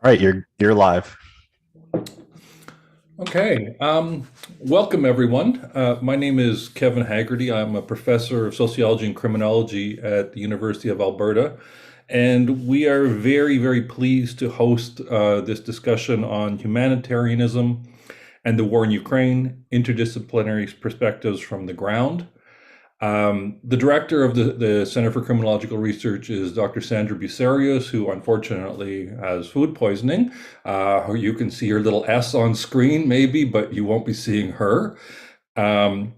All right, you're live. Okay, welcome everyone. My name is Kevin Haggerty. I'm a professor of sociology and criminology at the University of Alberta, and we are very, very pleased to host this discussion on humanitarianism and the war in Ukraine, interdisciplinary perspectives from the ground. The director of the Center for Criminological Research is Dr. Sandra Bucerius, who unfortunately has food poisoning. You can see her little S on screen, maybe, but you won't be seeing her. And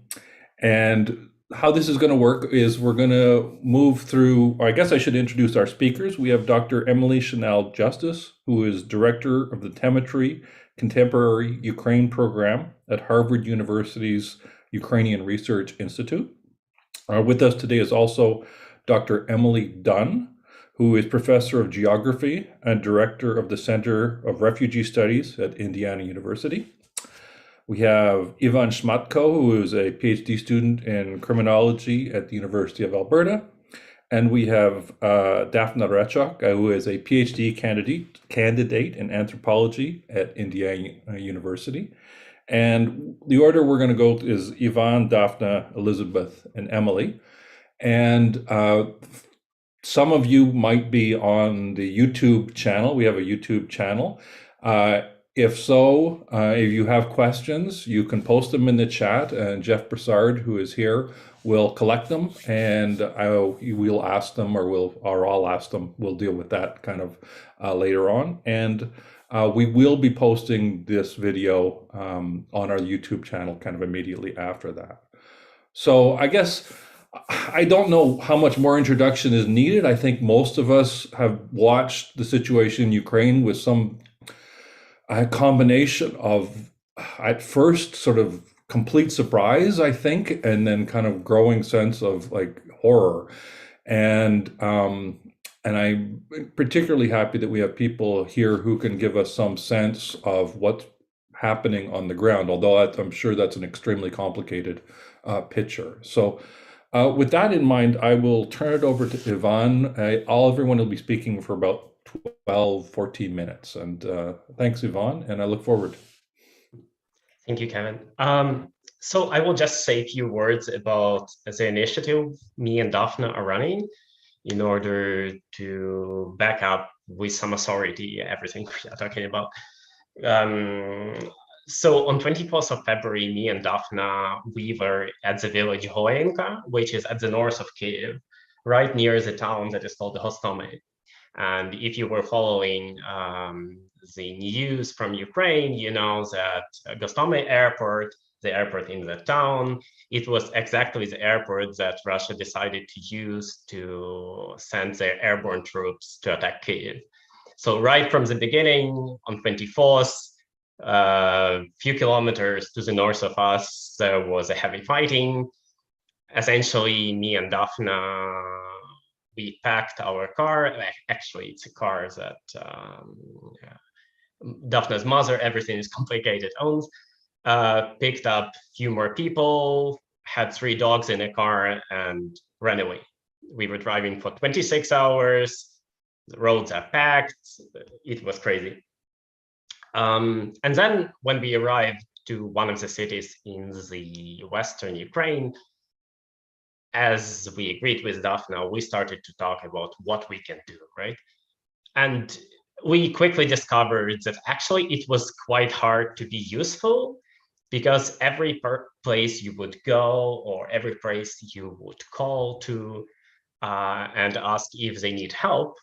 how this is going to work is we're going to move through, or I guess I should introduce our speakers. We have Dr. Emily Channell-Justice, who is director of the Temerty Contemporary Ukraine program at Harvard University's Ukrainian Research Institute. With us today is also Dr. Emily Dunn, who is professor of geography and director of the Center of Refugee Studies at Indiana University. We have Ivan Shmatko, who is a PhD student in criminology at the University of Alberta. And we have Dafna Rachok, who is a PhD candidate in anthropology at Indiana University. And the order we're going to go is Ivan, Dafna, Elizabeth, and Emily. And some of you might be on the YouTube channel. We have a YouTube channel. If so, if you have questions, you can post them in the chat, and Jeff Broussard, who is here, will collect them, and we'll ask them, or I'll ask them. We'll deal with that kind of later on. And we will be posting this video on our YouTube channel kind of immediately after that. So I guess I don't know how much more introduction is needed. I think most of us have watched the situation in Ukraine with some combination of, at first, sort of complete surprise, I think, and then kind of growing sense of like horror. And I'm particularly happy that we have people here who can give us some sense of what's happening on the ground, although I'm sure that's an extremely complicated picture. So with that in mind, I will turn it over to Ivan. Everyone will be speaking for about 12, 14 minutes. And thanks, Ivan, and I look forward. Thank you, Kevin. So I will just say a few words about the initiative me and Dafna are running in order to back up with some authority everything we are talking about. So on 24th of February, me and Dafna, we were at the village Hoenka, which is at the north of Kiev, right near the town that is called Hostome. And if you were following the news from Ukraine, you know that Gostome Airport, the airport in the town, it was exactly the airport that Russia decided to use to send their airborne troops to attack Kiev. So right from the beginning, on 24th, few kilometers to the north of us, there was a heavy fighting. Essentially, me and Dafna, we packed our car. Actually, it's a car that Dafna's mother, everything is complicated, owns. Picked up a few more people, had 3 dogs in a car, and ran away. We were driving for 26 hours. The roads are packed. It was crazy. And then when we arrived to one of the cities in the Western Ukraine, as we agreed with Dafna, we started to talk about what we can do, right? And we quickly discovered that actually it was quite hard to be useful, because every place you would go or every place you would call to and ask if they need help.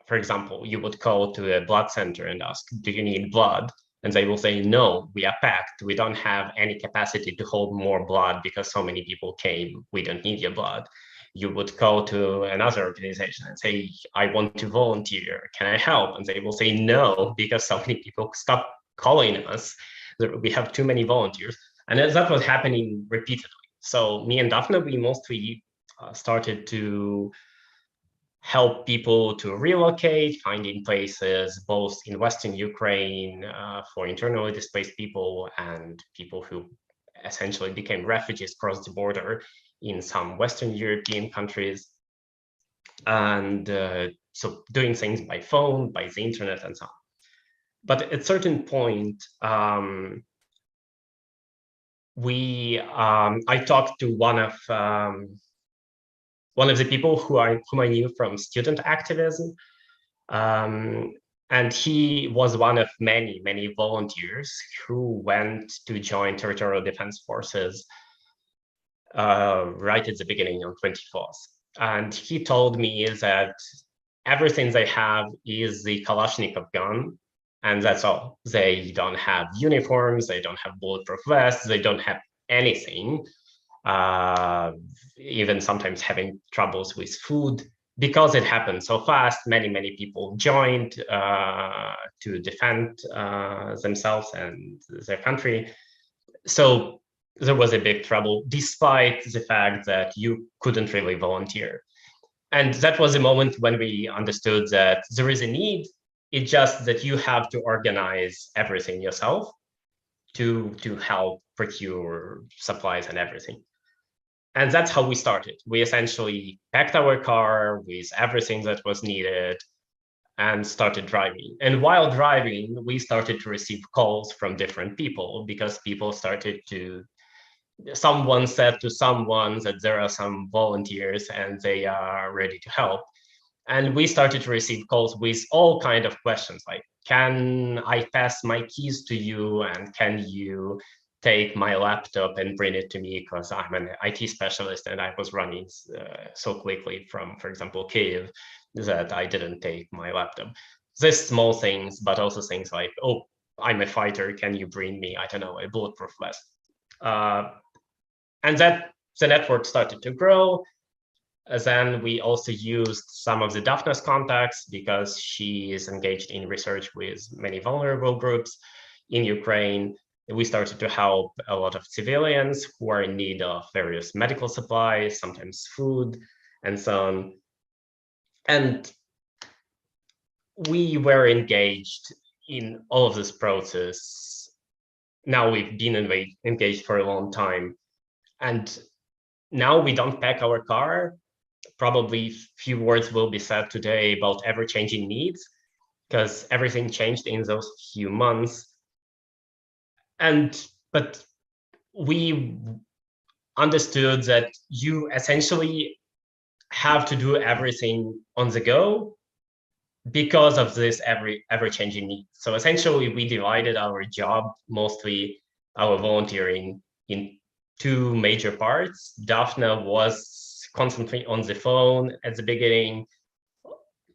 For example, you would call to a blood center and ask, do you need blood? And they will say, no, we are packed. We don't have any capacity to hold more blood because so many people came. We don't need your blood. You would call to another organization and say, I want to volunteer. Can I help? And they will say no, because so many people stopped calling us. We have too many volunteers. And that was happening repeatedly. So me and Dafna, we mostly started to help people to relocate, finding places both in Western Ukraine for internally displaced people and people who essentially became refugees across the border in some Western European countries. And so doing things by phone, by the internet, and so on. But at a certain point, I talked to one of the people whom I knew from student activism, and he was one of many volunteers who went to join territorial defense forces right at the beginning on 24th. And he told me that everything they have is the Kalashnikov gun, and that's all. They don't have uniforms, they don't have bulletproof vests, they don't have anything, even sometimes having troubles with food. Because it happened so fast, many people joined to defend themselves and their country. So there was a big trouble, despite the fact that you couldn't really volunteer. And that was a moment when we understood that there is a need. It's just that you have to organize everything yourself to help procure supplies and everything. And that's how we started. We essentially packed our car with everything that was needed and started driving. And while driving, we started to receive calls from different people, because people started to, someone said to someone that there are some volunteers and they are ready to help. And we started to receive calls with all kinds of questions, like, can I pass my keys to you, and can you take my laptop and bring it to me, because I'm an IT specialist and I was running so quickly from, for example, Kyiv, that I didn't take my laptop. These small things, but also things like, oh, I'm a fighter, can you bring me, I don't know, a bulletproof vest? And that the network started to grow. Then we also used some of the Dafna's contacts, because she is engaged in research with many vulnerable groups in Ukraine. We started to help a lot of civilians who are in need of various medical supplies, sometimes food, and so on. And we were engaged in all of this process. Now we've been engaged for a long time. And now we don't pack our car. Probably few words will be said today about ever-changing needs, because everything changed in those few months. But we understood that you essentially have to do everything on the go because of this ever-changing need. So essentially, we divided our job, mostly our volunteering, in two major parts. Dafna was constantly on the phone at the beginning,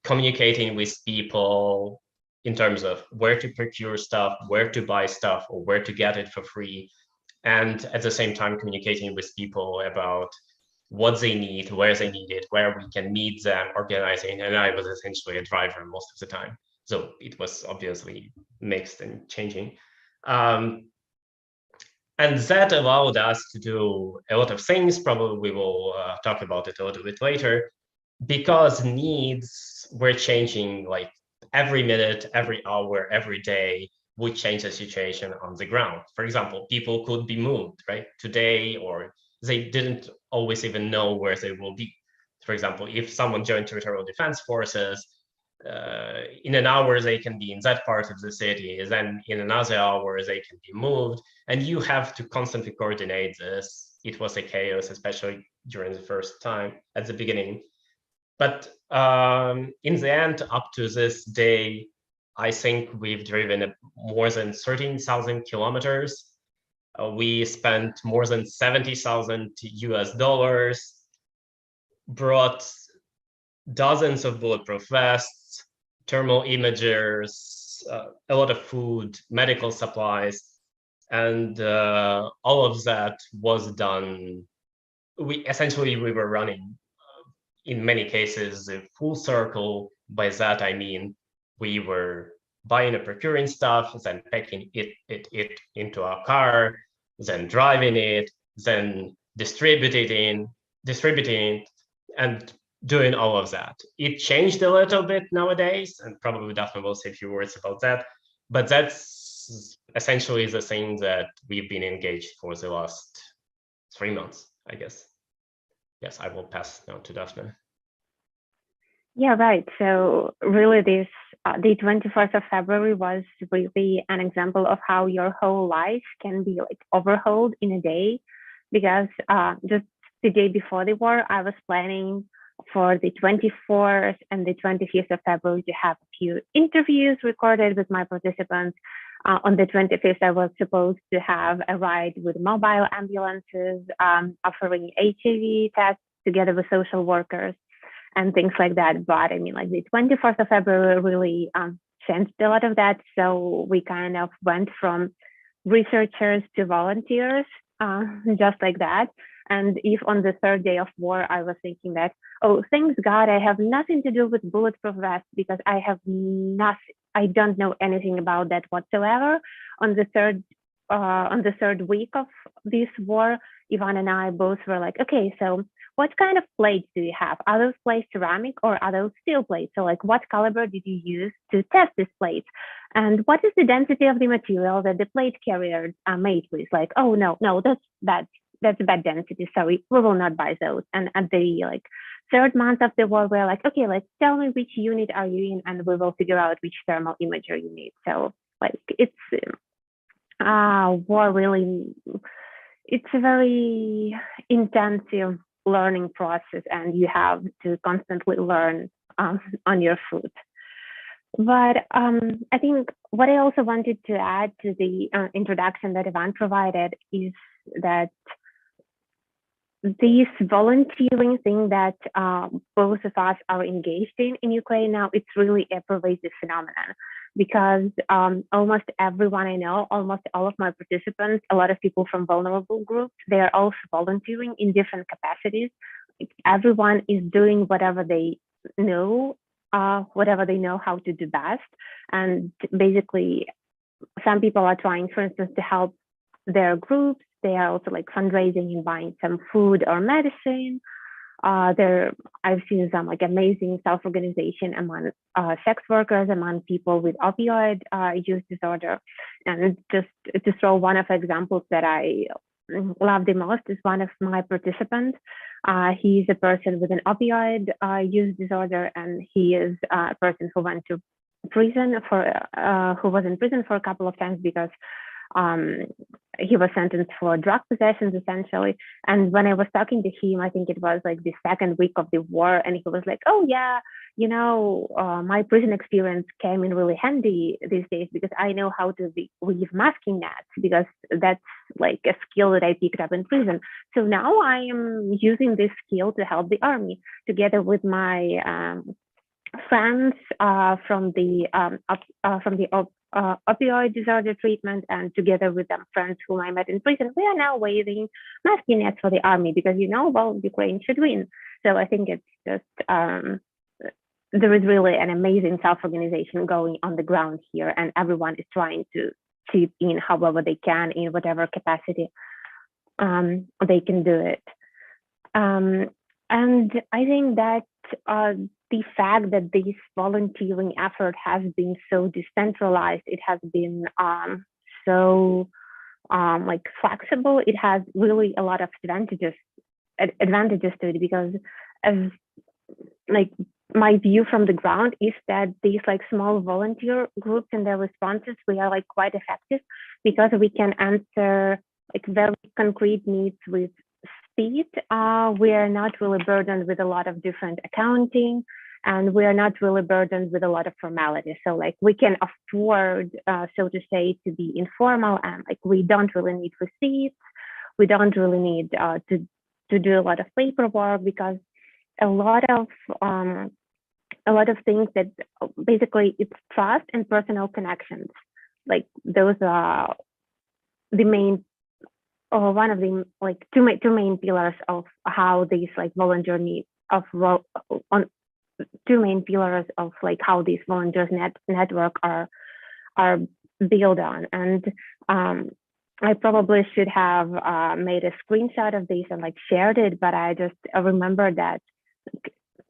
communicating with people in terms of where to procure stuff, where to buy stuff, or where to get it for free. And at the same time, communicating with people about what they need, where they need it, where we can meet them, organizing. And I was essentially a driver most of the time. So it was obviously mixed and changing. And that allowed us to do a lot of things. Probably we will talk about it a little bit later, because needs were changing like every minute, every hour, every day would change the situation on the ground. For example, people could be moved, right? Today, or they didn't always even know where they will be. For example, if someone joined territorial defense forces, in an hour they can be in that part of the city, then in another hour they can be moved, and you have to constantly coordinate this. It was a chaos, especially during the first time at the beginning. But in the end, up to this day, I think we've driven more than 13,000 kilometers. We spent more than 70,000 US dollars, brought dozens of bulletproof vests, thermal imagers, a lot of food, medical supplies, and all of that was done. We were running, in many cases, a full circle. By that I mean we were buying and procuring stuff, then packing it into our car, then driving it, then distributing, and doing all of that. It changed a little bit nowadays, and probably Daphne will say a few words about that, but that's essentially the thing that we've been engaged for the last 3 months, I guess. Yes, I will pass now to Daphne. Yeah, right. So really this the 21st of February was really an example of how your whole life can be like overhauled in a day, because just the day before the war, I was planning for the 24th and the 25th of February to have a few interviews recorded with my participants. On the 25th, I was supposed to have a ride with mobile ambulances offering HIV tests together with social workers and things like that. But I mean, like the 24th of February really changed a lot of that. So we kind of went from researchers to volunteers, just like that. And if on the third day of war, I was thinking that, oh, thanks God, I have nothing to do with bulletproof vests because I don't know anything about that whatsoever. On the third week of this war, Ivan and I both were like, okay, so what kind of plates do you have? Are those plates ceramic or are those steel plates? So like what caliber did you use to test these plates? And what is the density of the material that the plate carriers are made with? Like, oh no, that's bad. That's bad density. Sorry, we will not buy those. And at the like third month of the war, we're like, okay, like tell me which unit are you in, and we will figure out which thermal imager you need. So like it's war really, it's a very intensive learning process, and you have to constantly learn on your foot. But I think what I also wanted to add to the introduction that Ivan provided is that this volunteering thing that both of us are engaged in Ukraine now, it's really a pervasive phenomenon, because almost everyone I know, almost all of my participants, a lot of people from vulnerable groups, they are also volunteering in different capacities. Everyone is doing whatever they know, how to do best. And basically, some people are trying, for instance, to help their groups. They are also like fundraising and buying some food or medicine. I've seen some like amazing self-organization among sex workers, among people with opioid use disorder. And just to throw one of the examples that I love the most is one of my participants. He's a person with an opioid use disorder, and he is a person who went to prison who was in prison for a couple of times because he was sentenced for drug possessions essentially. And when I was talking to him, I think it was like the second week of the war, and he was like, oh yeah, my prison experience came in really handy these days because I know how to weave masking nets, because that's like a skill that I picked up in prison. So now I am using this skill to help the army together with my friends from the opioid disorder treatment, and together with them friends whom I met in prison, we are now waving masking nets for the army because Ukraine should win. So I think it's just there is really an amazing self-organization going on the ground here, and everyone is trying to chip in however they can in whatever capacity they can do it. And I think that the fact that this volunteering effort has been so decentralized, it has been so like flexible, it has really a lot of advantages to it, because as like my view from the ground is that these like small volunteer groups and their responses, we are like quite effective because we can answer like very concrete needs with speed. We are not really burdened with a lot of different accounting, and we are not really burdened with a lot of formality. So like we can afford, so to say, to be informal, and like we don't really need receipts. We don't really need to do a lot of paperwork, because a lot of things that basically it's trust and personal connections. Like those are the main, or one of the like two main pillars of how these like volunteer needs of two main pillars of like how these volunteers network are built on. And I probably should have made a screenshot of this and like shared it, but I remember that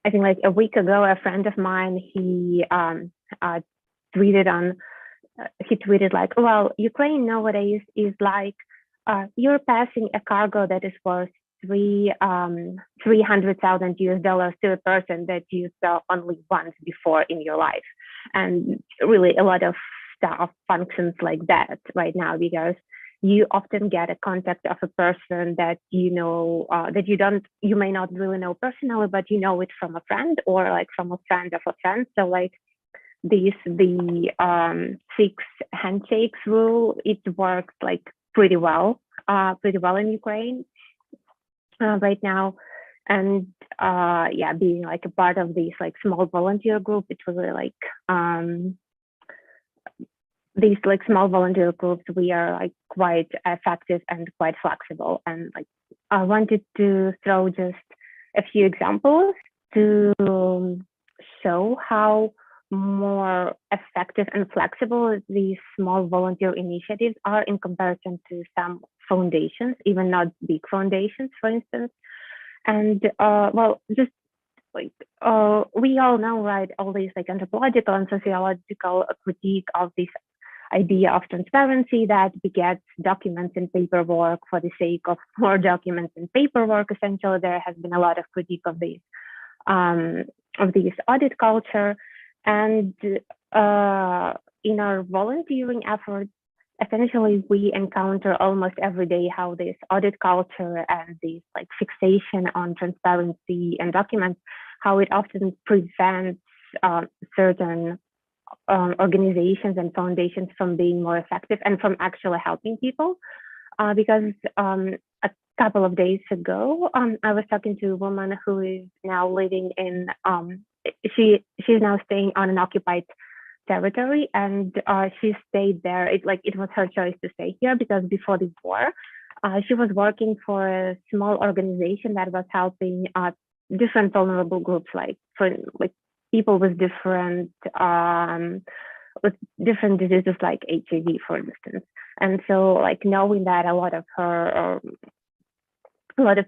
I think like a week ago, a friend of mine, he tweeted like, well, Ukraine nowadays is like you're passing a cargo that is worth $300,000 US to a person that you saw only once before in your life. And really a lot of stuff functions like that right now, because you often get a contact of a person that you know, that you may not really know personally, but you know it from a friend or like from a friend of a friend. So like the 6 handshakes rule, it works like pretty well in Ukraine right now. And yeah, being like a part of these like small volunteer group, it was really like these like small volunteer groups, we are like quite effective and quite flexible. And like I wanted to throw just a few examples to show how more effective and flexible these small volunteer initiatives are in comparison to some foundations, even not big foundations, for instance. And well, just like we all know, right, all these like anthropological and sociological critique of this idea of transparency that begets documents and paperwork for the sake of more documents and paperwork. Essentially, there has been a lot of critique of this audit culture. And in our volunteering efforts, essentially we encounter almost every day how this audit culture and this like fixation on transparency and documents, how it often prevents certain organizations and foundations from being more effective and from actually helping people. Because a couple of days ago, I was talking to a woman who is now living in, she's now staying on an occupied territory, and she stayed there. It was her choice to stay here because before the war, she was working for a small organization that was helping different vulnerable groups, like people with different diseases like HIV, for instance. And so, like knowing that a lot of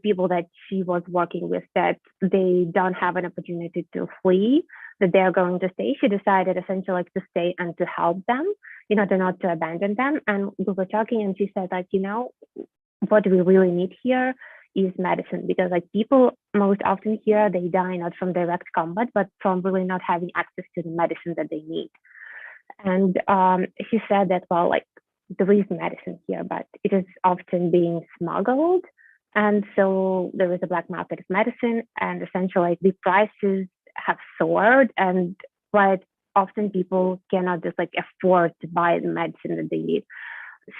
people that she was working with, that they don't have an opportunity to flee, that they're going to stay, she decided essentially like to stay and to help them, not to abandon them. And we were talking, and she said, like, what we really need here is medicine, because like people most often here, they die not from direct combat, but from really not having access to the medicine that they need. And she said that, well, like there is medicine here, but it is often being smuggled. And so there is a black market of medicine, and essentially like the prices have soared, and quite often people cannot just like afford to buy the medicine that they need.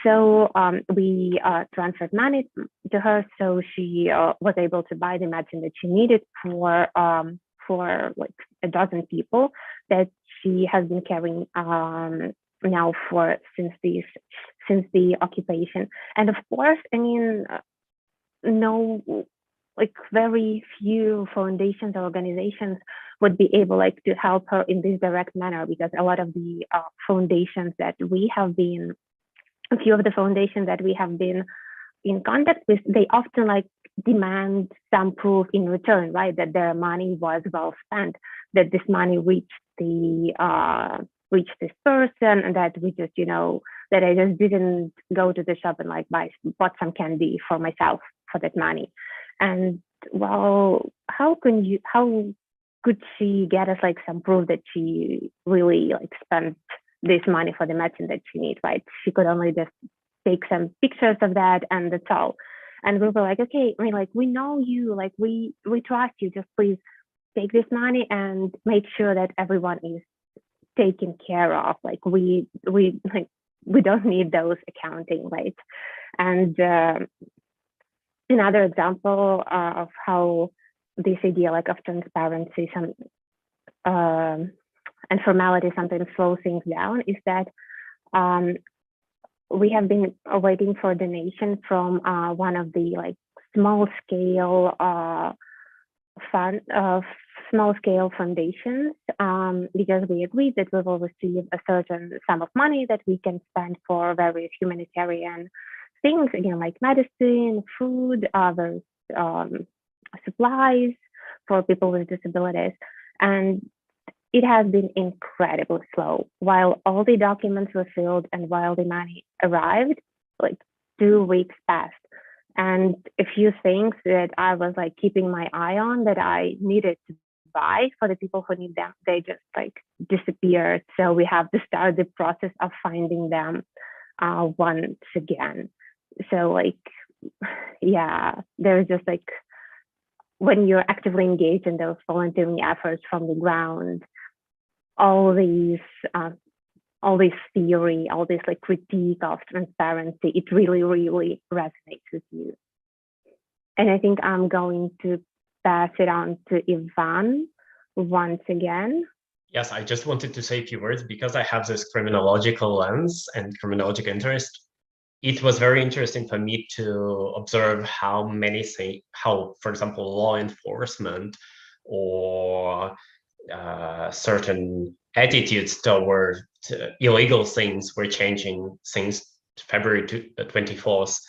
So we transferred money to her, so she was able to buy the medicine that she needed for like a dozen people that she has been carrying now since the occupation. And of course, I mean, like very few foundations or organizations would be able like to help her in this direct manner, because a lot of the foundations that we have been, a few of the foundations that we have been in contact with, they often like demand some proof in return, right? That their money was well spent, that this money reached this person, and that we just, that I just didn't go to the shop and like bought some candy for myself for that money. And well, how could she get us like some proof that she really like spent this money for the medicine that she needs, right? She could only just take some pictures of that, and that's all. And we were like, okay, I mean, like we know you, like we trust you, just please take this money and make sure that everyone is taken care of. Like we don't need those accounting, right? And another example of how this idea like of transparency and formality sometimes slow things down is that we have been waiting for a donation from one of the like small scale foundations, because we agreed that we will receive a certain sum of money that we can spend for various humanitarian things, again, like medicine, food, other supplies for people with disabilities. And it has been incredibly slow. While all the documents were filled and while the money arrived, like 2 weeks passed. And a few things that I was like keeping my eye on that I needed to buy for the people who need them, they just like disappeared. So we have to start the process of finding them once again. So like, yeah, there's just like, when you're actively engaged in those volunteering efforts from the ground, all these theory, all this like critique of transparency, it really, really resonates with you. And I think I'm going to pass it on to Ivan once again. Yes, I just wanted to say a few words because I have this criminological lens and criminological interest. It was very interesting for me to observe how many things, how, for example, law enforcement or certain attitudes toward illegal things were changing since February 24th.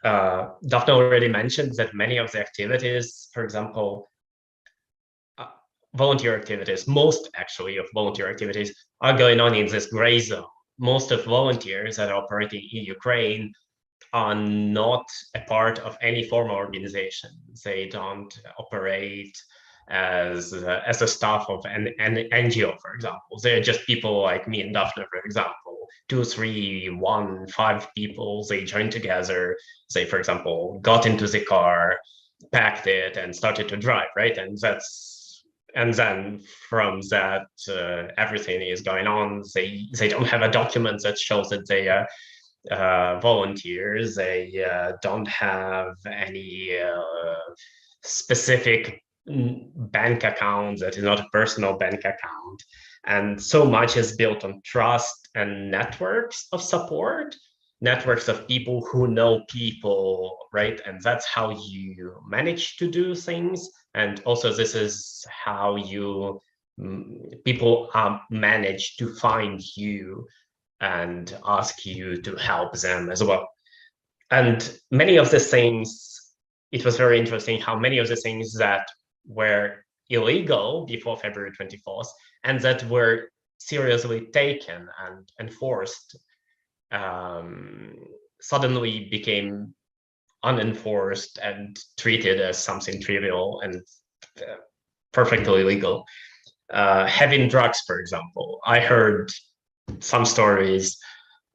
Dafna already mentioned that many of the activities, for example, volunteer activities, most actually of volunteer activities are going on in this gray zone. Most of volunteers that are operating in Ukraine are not a part of any formal organization. They don't operate as a staff of an NGO, for example. They're just people like me and Dafna, for example, 2, 3, 1, 5 people. They joined together. They, for example, got into the car, packed it, and started to drive, right? And then from that, everything is going on. They don't have a document that shows that they are volunteers. They don't have any specific bank account that is not a personal bank account. And so much is built on trust and networks of support, networks of people who know people, right? And that's how you manage to do things. And also this is how you people manage to find you and ask you to help them as well. And many of the things, it was very interesting how many of the things that were illegal before February 24th and that were seriously taken and enforced suddenly became unenforced and treated as something trivial and perfectly legal. Having drugs, for example, I heard some stories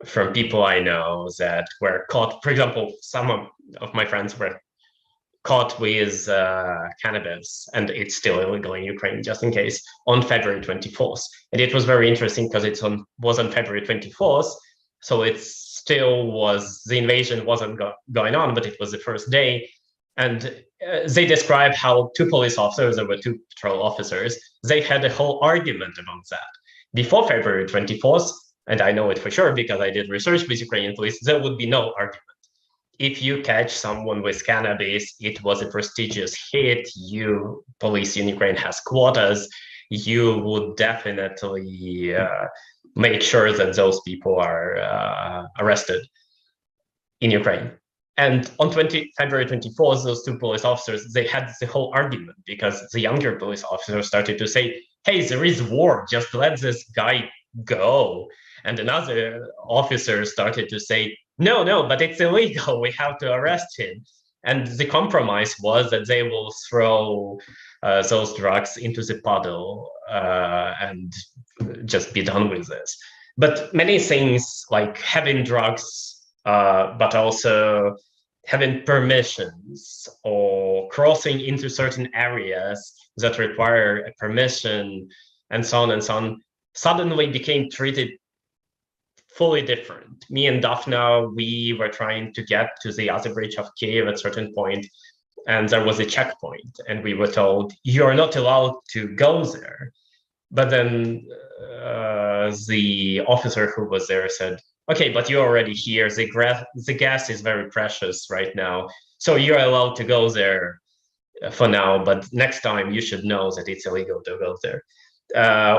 from people I know that were caught. For example, some of my friends were caught with cannabis, and it's still illegal in Ukraine, just in case, on February 24th. And it was very interesting because was on February 24th, so it still was, the invasion wasn't going on, but it was the first day. And they described how 2 police officers, there were 2 patrol officers, they had a whole argument about that. Before February 24th, and I know it for sure because I did research with Ukrainian police, there would be no argument. If you catch someone with cannabis, it was a prestigious hit. Police in Ukraine has quotas. You would definitely make sure that those people are arrested in Ukraine. And on February 24th, those 2 police officers, they had the whole argument because the younger police officers started to say, hey, there is war, just let this guy go. And another officer started to say, no, but it's illegal, we have to arrest him. And the compromise was that they will throw those drugs into the puddle and just be done with this. But many things like having drugs, but also having permissions or crossing into certain areas that require a permission and so on, suddenly became treated fully different. Me and Dafna, we were trying to get to the other bridge of Kiev at a certain point, and there was a checkpoint, and we were told, you're not allowed to go there. But then the officer who was there said, okay, but you're already here. The gas is very precious right now. So you're allowed to go there for now, but next time you should know that it's illegal to go there.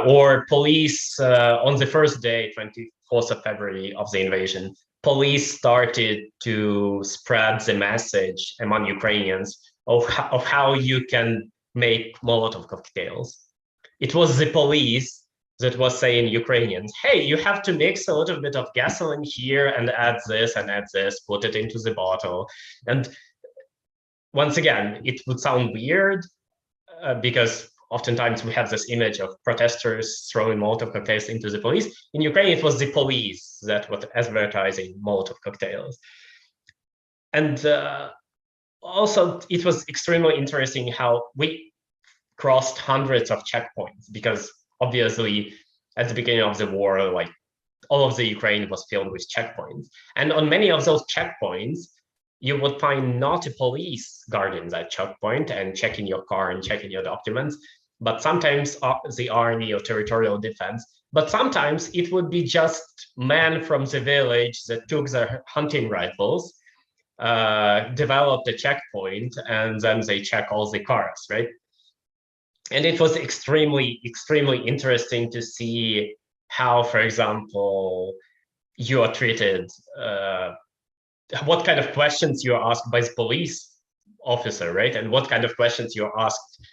Or police on the first day, 24th of February of the invasion, police started to spread the message among Ukrainians of how you can make Molotov cocktails. It was the police that was saying Ukrainians, hey, you have to mix a little bit of gasoline here and add this, put it into the bottle. And once again, it would sound weird because oftentimes we have this image of protesters throwing Molotov cocktails into the police. In Ukraine, it was the police that was advertising Molotov cocktails. And also, it was extremely interesting how we crossed hundreds of checkpoints, because obviously at the beginning of the war, like all of the Ukraine was filled with checkpoints. And on many of those checkpoints, you would find not a police guarding that checkpoint and checking your car and checking your documents, but sometimes the army or territorial defense. But sometimes it would be just men from the village that took their hunting rifles, developed a checkpoint, and then they check all the cars, right? And it was extremely, extremely interesting to see how, for example, you are treated, what kind of questions you're asked by the police officer, right? And what kind of questions you're asked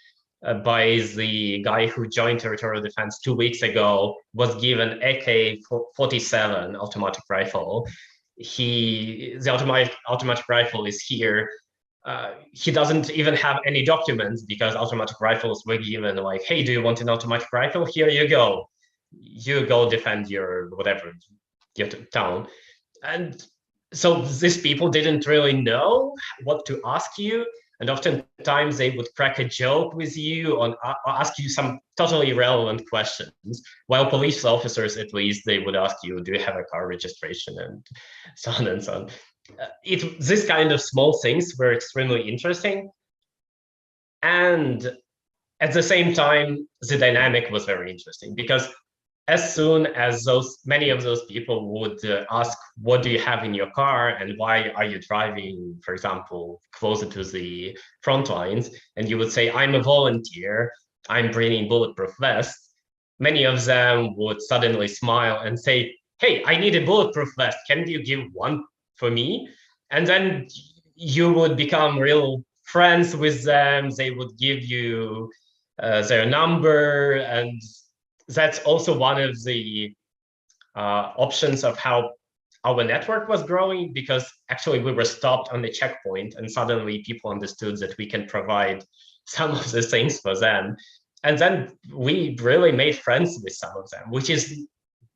by the guy who joined territorial defense 2 weeks ago, was given AK-47 automatic rifle. The automatic rifle is here. He doesn't even have any documents, because automatic rifles were given like, hey, do you want an automatic rifle? Here you go. You go defend your whatever, your town. And so these people didn't really know what to ask you. And oftentimes they would crack a joke with you or ask you some totally irrelevant questions. While police officers, at least, they would ask you, do you have a car registration, and so on and so on. This kind of small things were extremely interesting. And at the same time, the dynamic was very interesting, because as soon as many of those people would ask, what do you have in your car and why are you driving, for example, closer to the front lines, and you would say, I'm a volunteer, I'm bringing bulletproof vests, many of them would suddenly smile and say, hey, I need a bulletproof vest, can you give one for me? And then you would become real friends with them. They would give you their number, and that's also one of the options of how our network was growing, because actually we were stopped on the checkpoint and suddenly people understood that we can provide some of the things for them. And then we really made friends with some of them, which is,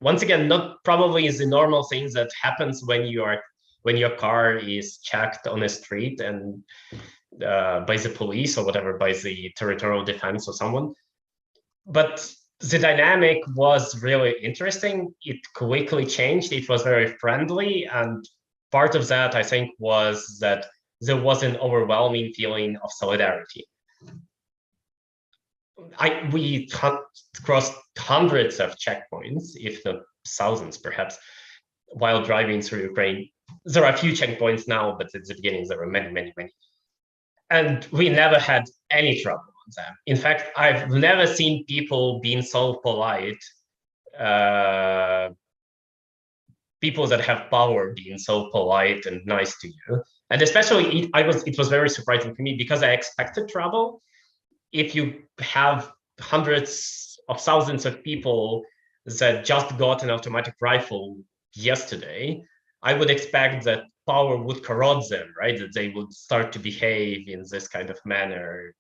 once again, not probably the normal things that happens when your car is checked on a street and by the police or whatever, by the territorial defense or someone. But the dynamic was really interesting. It quickly changed. It was very friendly. And part of that, I think, was that there was an overwhelming feeling of solidarity. We crossed hundreds of checkpoints, if not thousands, perhaps, while driving through Ukraine. There are a few checkpoints now, but at the beginning, there were many, many, many. And we never had any trouble on them. In fact, I've never seen people being so polite, people that have power being so polite and nice to you. And especially, it was very surprising to me, because I expected trouble. If you have hundreds of thousands of people that just got an automatic rifle yesterday, I would expect that power would corrode them, right? That they would start to behave in this kind of manner,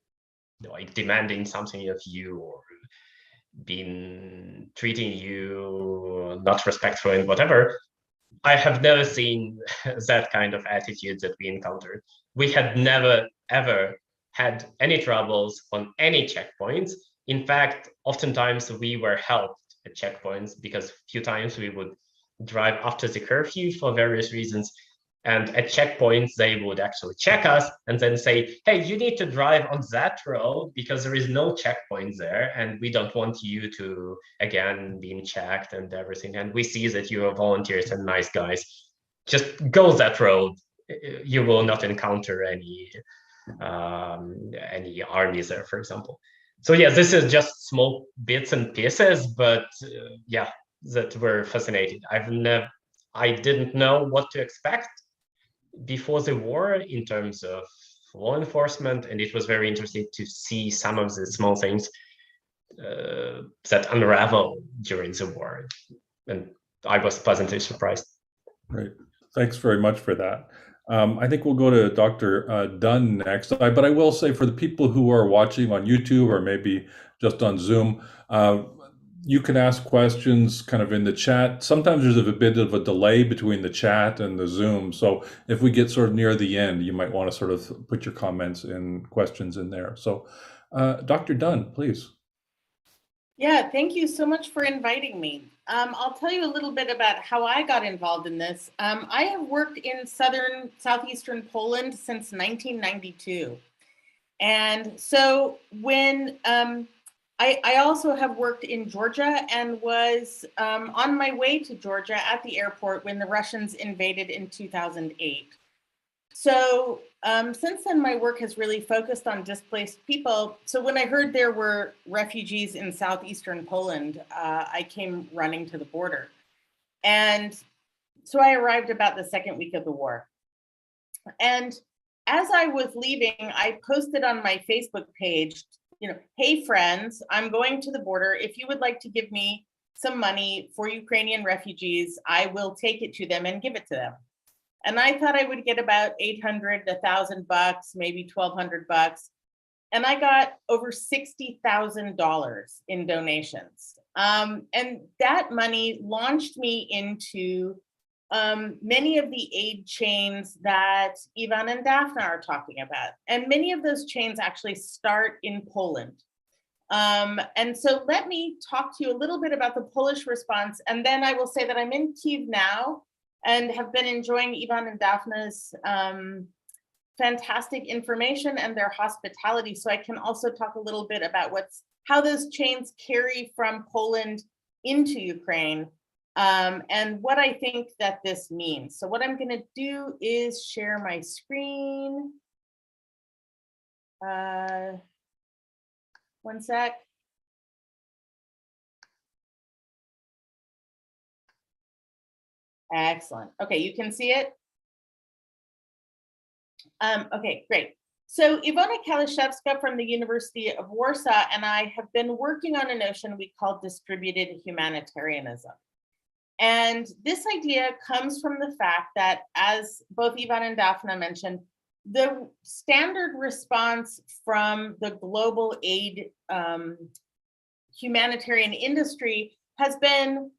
like demanding something of you, or treating you not respectful and whatever. I have never seen that kind of attitude that we encountered. We had never, ever had any troubles on any checkpoints. In fact, oftentimes we were helped at checkpoints, because a few times we would drive after the curfew for various reasons. And at checkpoints, they would actually check us and then say, hey, you need to drive on that road because there is no checkpoint there. And we don't want you to, again, being checked and everything. And we see that you are volunteers and nice guys. Just go that road. You will not encounter any armies there, for example. So yeah, this is just small bits and pieces, but yeah, that were fascinating. I didn't know what to expect before the war in terms of law enforcement, and it was very interesting to see some of the small things that unraveled during the war, and I was pleasantly surprised. Great. Thanks very much for that. I think we'll go to Dr. Dunn next. But I will say for the people who are watching on YouTube or maybe just on Zoom, you can ask questions kind of in the chat. Sometimes there's a bit of a delay between the chat and the Zoom. So if we get sort of near the end, you might want to sort of put your comments and questions in there. So Dr. Dunn, please. Yeah, thank you so much for inviting me. I'll tell you a little bit about how I got involved in this. I have worked in southeastern Poland since 1992. And so when I also have worked in Georgia and was on my way to Georgia at the airport when the Russians invaded in 2008. So since then, my work has really focused on displaced people. So when I heard there were refugees in southeastern Poland, I came running to the border. And so I arrived about the second week of the war. And as I was leaving, I posted on my Facebook page, hey friends, I'm going to the border. If you would like to give me some money for Ukrainian refugees, I will take it to them and give it to them. And I thought I would get about $800, $1,000, maybe $1,200. And I got over $60,000 in donations. And that money launched me into many of the aid chains that Ivan and Dafna are talking about. And many of those chains actually start in Poland. And so let me talk to you a little bit about the Polish response. And then I will say that I'm in Kyiv now and have been enjoying Ivan and Dafna's fantastic information and their hospitality. So I can also talk a little bit about how those chains carry from Poland into Ukraine and what I think that this means. So what I'm going to do is share my screen. One sec. Excellent. Okay, you can see it? Okay, great. So Ivona Kalishevska from the University of Warsaw and I have been working on a notion we call distributed humanitarianism. And this idea comes from the fact that, as both Ivan and Dafna mentioned, the standard response from the global aid humanitarian industry has been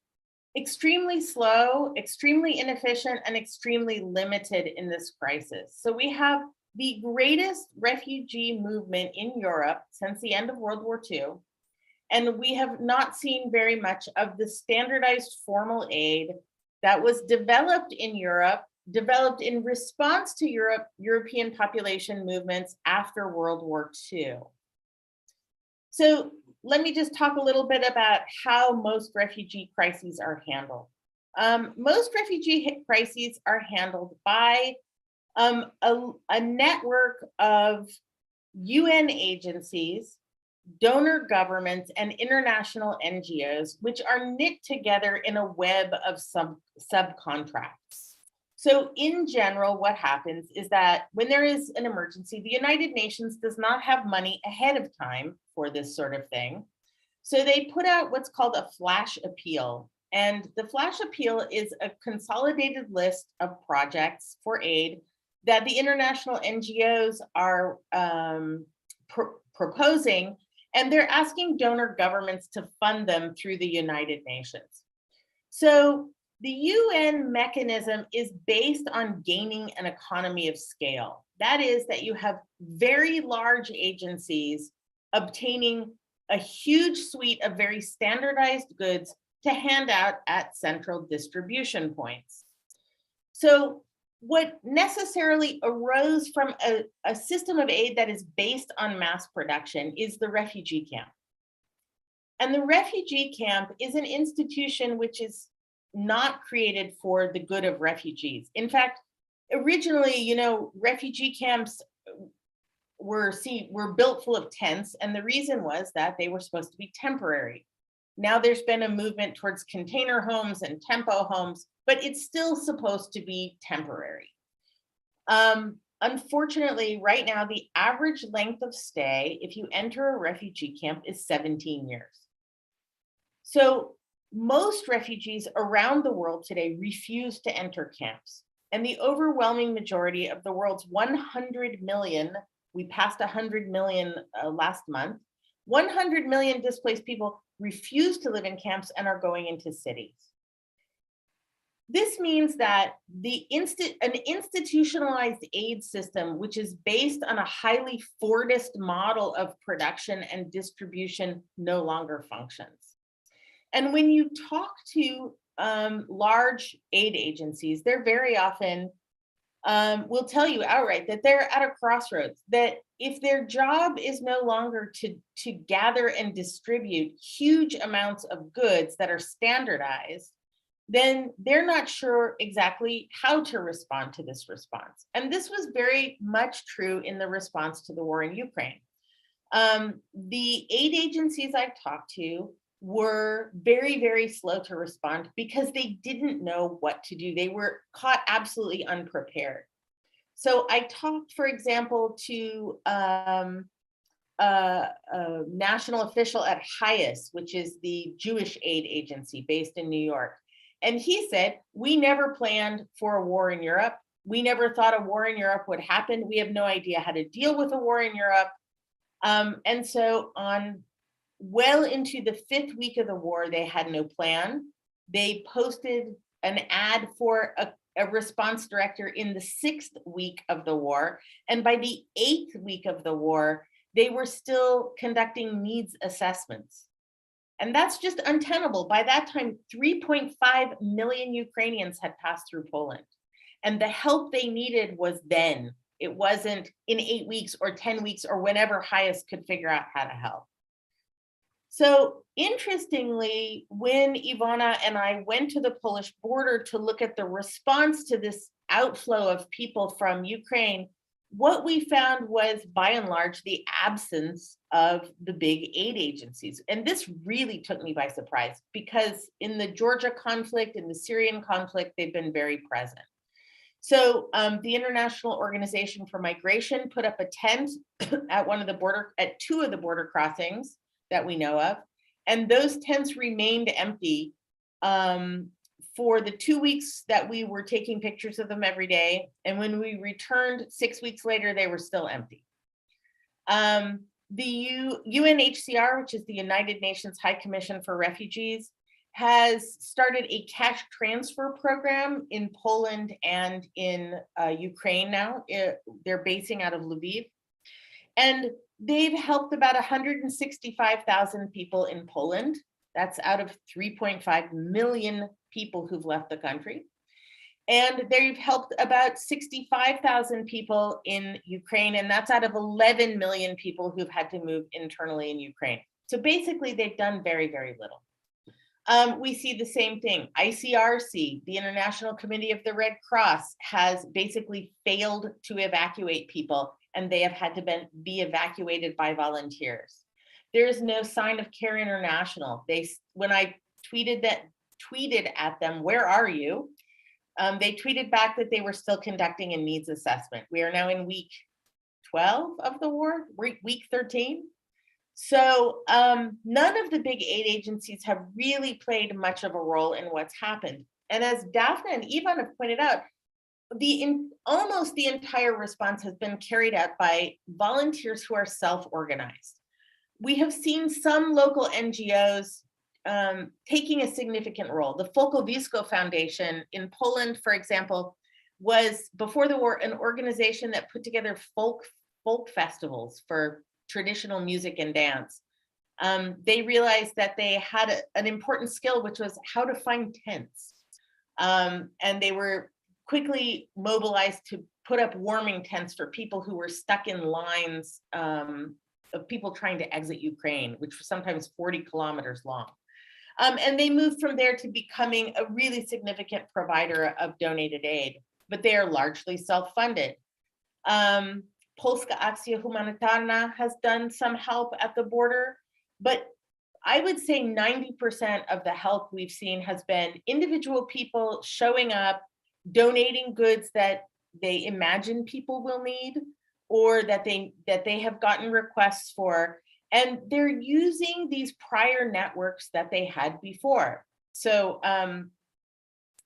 extremely slow, extremely inefficient, and extremely limited in this crisis. So we have the greatest refugee movement in Europe since the end of World War II. And we have not seen very much of the standardized formal aid that was developed in Europe, developed in response to European population movements after World War II. So let me just talk a little bit about how most refugee crises are handled. Most refugee crises are handled by a network of UN agencies, donor governments, and international NGOs, which are knit together in a web of subcontracts. So in general, what happens is that when there is an emergency, the United Nations does not have money ahead of time for this sort of thing. So they put out what's called a flash appeal. And the flash appeal is a consolidated list of projects for aid that the international NGOs are proposing, and they're asking donor governments to fund them through the United Nations. So the UN mechanism is based on gaining an economy of scale. That is, that you have very large agencies obtaining a huge suite of very standardized goods to hand out at central distribution points. So what necessarily arose from a system of aid that is based on mass production is the refugee camp. And the refugee camp is an institution which is not created for the good of refugees. In fact, originally, refugee camps were built full of tents, and the reason was that they were supposed to be temporary. Now there's been a movement towards container homes and tempo homes, but it's still supposed to be temporary. unfortunately, right now, the average length of stay, if you enter a refugee camp, is 17 years. So most refugees around the world today refuse to enter camps. And the overwhelming majority of the world's 100 million, we passed 100 million last month, 100 million displaced people refuse to live in camps and are going into cities. This means that an institutionalized aid system, which is based on a highly Fordist model of production and distribution, no longer functions. And when you talk to large aid agencies, they're very often will tell you outright that they're at a crossroads, that if their job is no longer to gather and distribute huge amounts of goods that are standardized, then they're not sure exactly how to respond to this response. And this was very much true in the response to the war in Ukraine. The aid agencies I've talked to were very, very slow to respond because they didn't know what to do. They were caught absolutely unprepared. So I talked, for example, to a national official at HIAS, which is the Jewish aid agency based in New York. And he said, we never planned for a war in Europe. We never thought a war in Europe would happen. We have no idea how to deal with a war in Europe. And so on well into the 5th week of the war, they had no plan. They posted an ad for a response director in the 6th week of the war. And by the 8th week of the war, they were still conducting needs assessments. And that's just untenable. By that time, 3.5 million Ukrainians had passed through Poland. And the help they needed was then. It wasn't in 8 weeks or 10 weeks or whenever HIAS could figure out how to help. So interestingly, when Ivana and I went to the Polish border to look at the response to this outflow of people from Ukraine, what we found was, by and large, the absence of the big aid agencies. And this really took me by surprise because in the Georgia conflict, in the Syrian conflict, they've been very present. So the International Organization for Migration put up a tent at 2 of the border crossings that we know of. And those tents remained empty for the 2 weeks that we were taking pictures of them every day. And when we returned 6 weeks later, they were still empty. The UNHCR, which is the United Nations High Commission for Refugees, has started a cash transfer program in Poland and in Ukraine now. They're basing out of Lviv. And they've helped about 165,000 people in Poland. That's out of 3.5 million people who've left the country. And they've helped about 65,000 people in Ukraine, and that's out of 11 million people who've had to move internally in Ukraine. So basically, they've done very, very little. We see the same thing. ICRC, the International Committee of the Red Cross, has basically failed to evacuate people, and they have had to be evacuated by volunteers. There is no sign of Care International. When I tweeted at them, "Where are you?" They tweeted back that they were still conducting a needs assessment. We are now in week 12 of the war, week 13. So none of the big aid agencies have really played much of a role in what's happened. And as Dafna and Ivan have pointed out, almost the entire response has been carried out by volunteers who are self-organized. We have seen some local NGOs taking a significant role. The Folkowisko Foundation in Poland, for example, was before the war an organization that put together folk festivals for traditional music and dance. They realized that they had an important skill, which was how to find tents. And they were quickly mobilized to put up warming tents for people who were stuck in lines of people trying to exit Ukraine, which was sometimes 40 kilometers long. And they moved from there to becoming a really significant provider of donated aid, but they are largely self-funded. Polska Akcja Humanitarna has done some help at the border, but I would say 90% of the help we've seen has been individual people showing up, donating goods that they imagine people will need, or that they have gotten requests for, and they're using these prior networks that they had before. So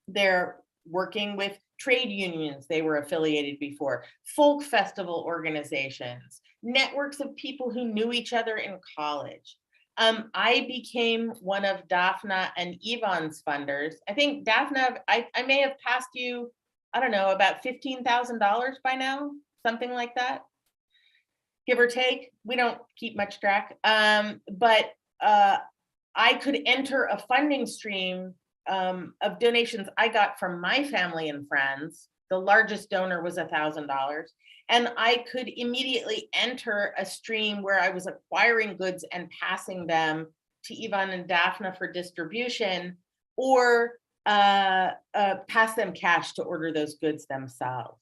they're working with trade unions they were affiliated before, folk festival organizations, networks of people who knew each other in college. I became one of Dafna and Ivan's funders. I think Dafna, I may have passed you, I don't know, about $15,000 by now, something like that, give or take. We don't keep much track, but I could enter a funding stream of donations I got from my family and friends. The largest donor was $1,000. And I could immediately enter a stream where I was acquiring goods and passing them to Ivan and Dafna for distribution, or pass them cash to order those goods themselves.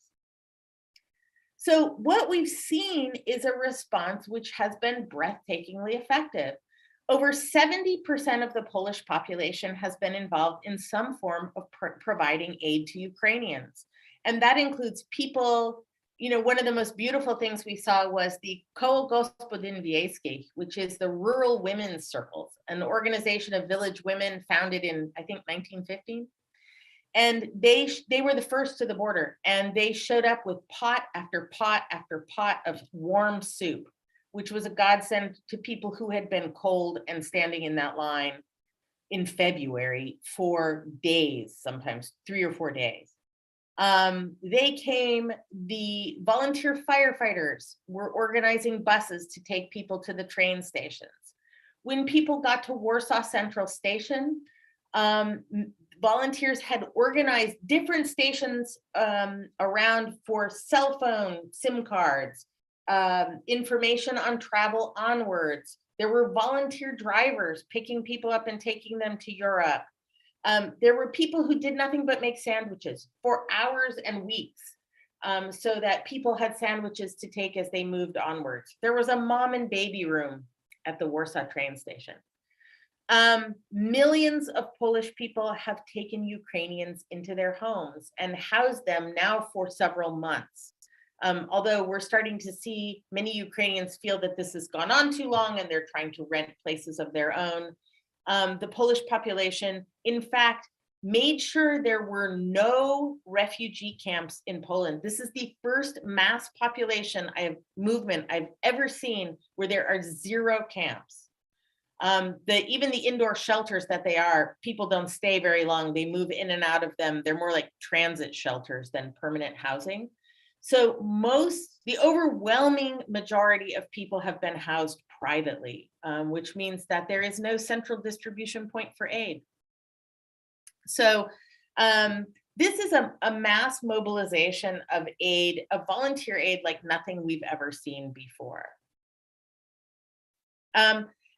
So what we've seen is a response which has been breathtakingly effective. Over 70% of the Polish population has been involved in some form of providing aid to Ukrainians. And that includes people, you know, one of the most beautiful things we saw was the Koło Gospodyń Wiejskich, which is the Rural Women's Circles, an organization of village women founded in, I think, 1915. And they were the first to the border, and they showed up with pot after pot after pot of warm soup, which was a godsend to people who had been cold and standing in that line in February for days, sometimes 3 or 4 days. They came, the volunteer firefighters were organizing buses to take people to the train stations. When people got to Warsaw Central Station, volunteers had organized different stations around for cell phone SIM cards, information on travel onwards. There were volunteer drivers picking people up and taking them to Europe. There were people who did nothing but make sandwiches for hours and weeks, so that people had sandwiches to take as they moved onwards. There was a mom and baby room at the Warsaw train station. Millions of Polish people have taken Ukrainians into their homes and housed them now for several months. Although we're starting to see many Ukrainians feel that this has gone on too long and they're trying to rent places of their own. The Polish population, in fact, made sure there were no refugee camps in Poland. This is the first mass population movement I've ever seen where there are 0 camps. Even the indoor shelters that they are, people don't stay very long. They move in and out of them. They're more like transit shelters than permanent housing. So the overwhelming majority of people have been housed privately, which means that there is no central distribution point for aid. So this is a mass mobilization of aid, of volunteer aid like nothing we've ever seen before.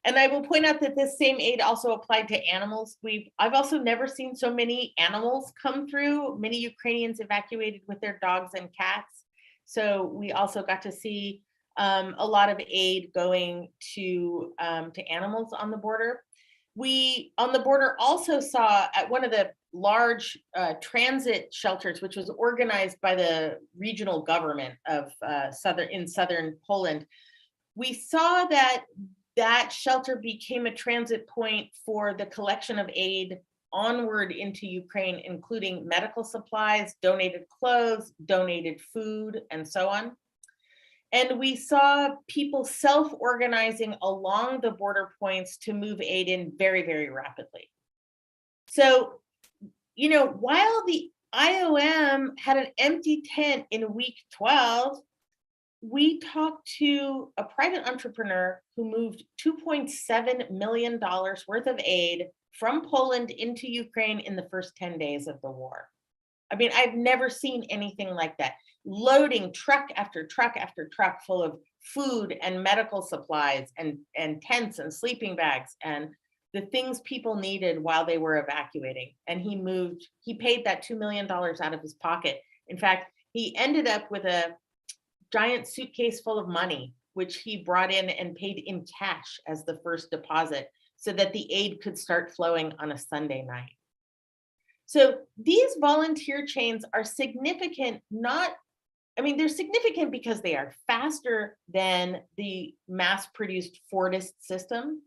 And I will point out that this same aid also applied to animals. I've also never seen so many animals come through, many Ukrainians evacuated with their dogs and cats. So we also got to see a lot of aid going to animals on the border. We, on the border, also saw at one of the large transit shelters, which was organized by the regional government of southern Poland, we saw that shelter became a transit point for the collection of aid onward into Ukraine, including medical supplies, donated clothes, donated food, and so on. And we saw people self-organizing along the border points to move aid in very, very rapidly. So, you know, while the IOM had an empty tent in week 12, we talked to a private entrepreneur who moved $2.7 million worth of aid from Poland into Ukraine in the first 10 days of the war. I mean, I've never seen anything like that. Loading truck after truck after truck full of food and medical supplies and tents and sleeping bags and the things people needed while they were evacuating. And he paid that $2 million out of his pocket. In fact, he ended up with a giant suitcase full of money, which he brought in and paid in cash as the first deposit so that the aid could start flowing on a Sunday night. So these volunteer chains are significant, they're significant because they are faster than the mass-produced Fordist system.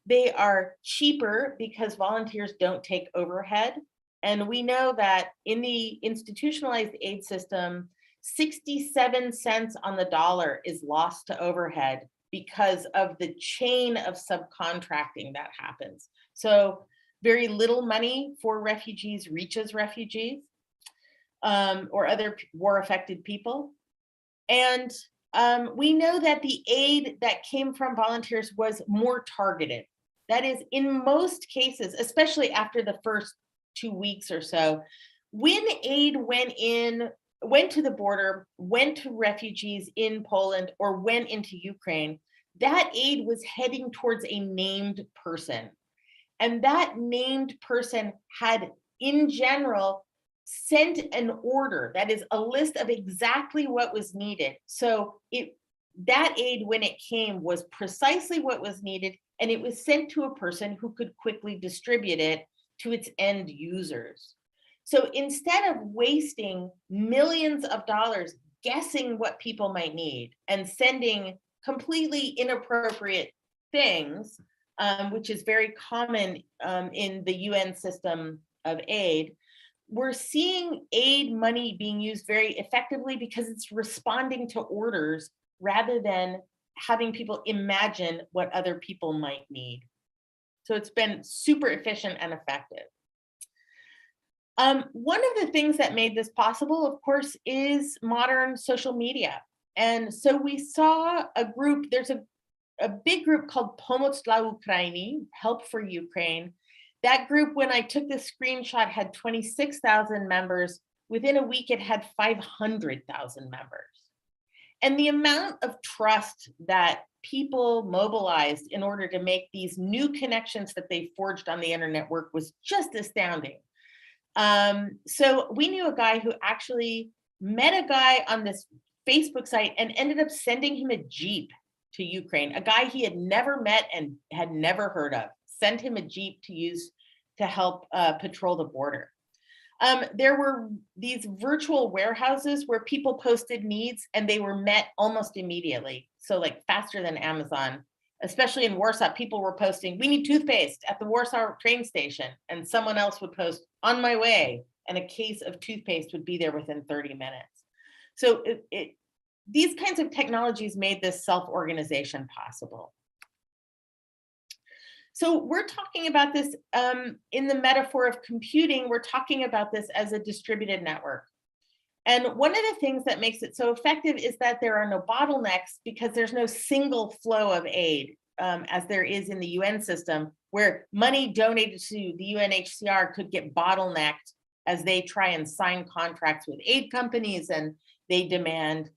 They are cheaper because volunteers don't take overhead. And we know that in the institutionalized aid system, 67 cents on the dollar is lost to overhead because of the chain of subcontracting that happens. So very little money for refugees reaches refugees or other war-affected people. And we know that the aid that came from volunteers was more targeted. That is, in most cases, especially after the first 2 weeks or so, when aid went to the border, went to refugees in Poland or went into Ukraine, that aid was heading towards a named person. And that named person had, in general, sent an order, that is a list of exactly what was needed. So that aid, when it came, was precisely what was needed, and it was sent to a person who could quickly distribute it to its end users. So instead of wasting millions of dollars guessing what people might need and sending completely inappropriate things, which is very common in the UN system of aid, we're seeing aid money being used very effectively because it's responding to orders rather than having people imagine what other people might need. So it's been super efficient and effective. One of the things that made this possible, of course, is modern social media. And so we saw a group, there's a big group called Pomoc dla Ukrainy, Help for Ukraine. That group, when I took the screenshot, had 26,000 members. Within a week, it had 500,000 members. And the amount of trust that people mobilized in order to make these new connections that they forged on the internet work was just astounding. So we knew a guy who actually met a guy on this Facebook site and ended up sending him a Jeep to Ukraine, a guy he had never met and had never heard of, sent him a Jeep to use to help patrol the border. There were these virtual warehouses where people posted needs and they were met almost immediately. So like faster than Amazon, especially in Warsaw, people were posting, we need toothpaste at the Warsaw train station. And someone else would post, on my way, and a case of toothpaste would be there within 30 minutes. So these kinds of technologies made this self-organization possible. So we're talking about this in the metaphor of computing, we're talking about this as a distributed network. And one of the things that makes it so effective is that there are no bottlenecks because there's no single flow of aid as there is in the UN system, where money donated to the UNHCR could get bottlenecked as they try and sign contracts with aid companies and they demand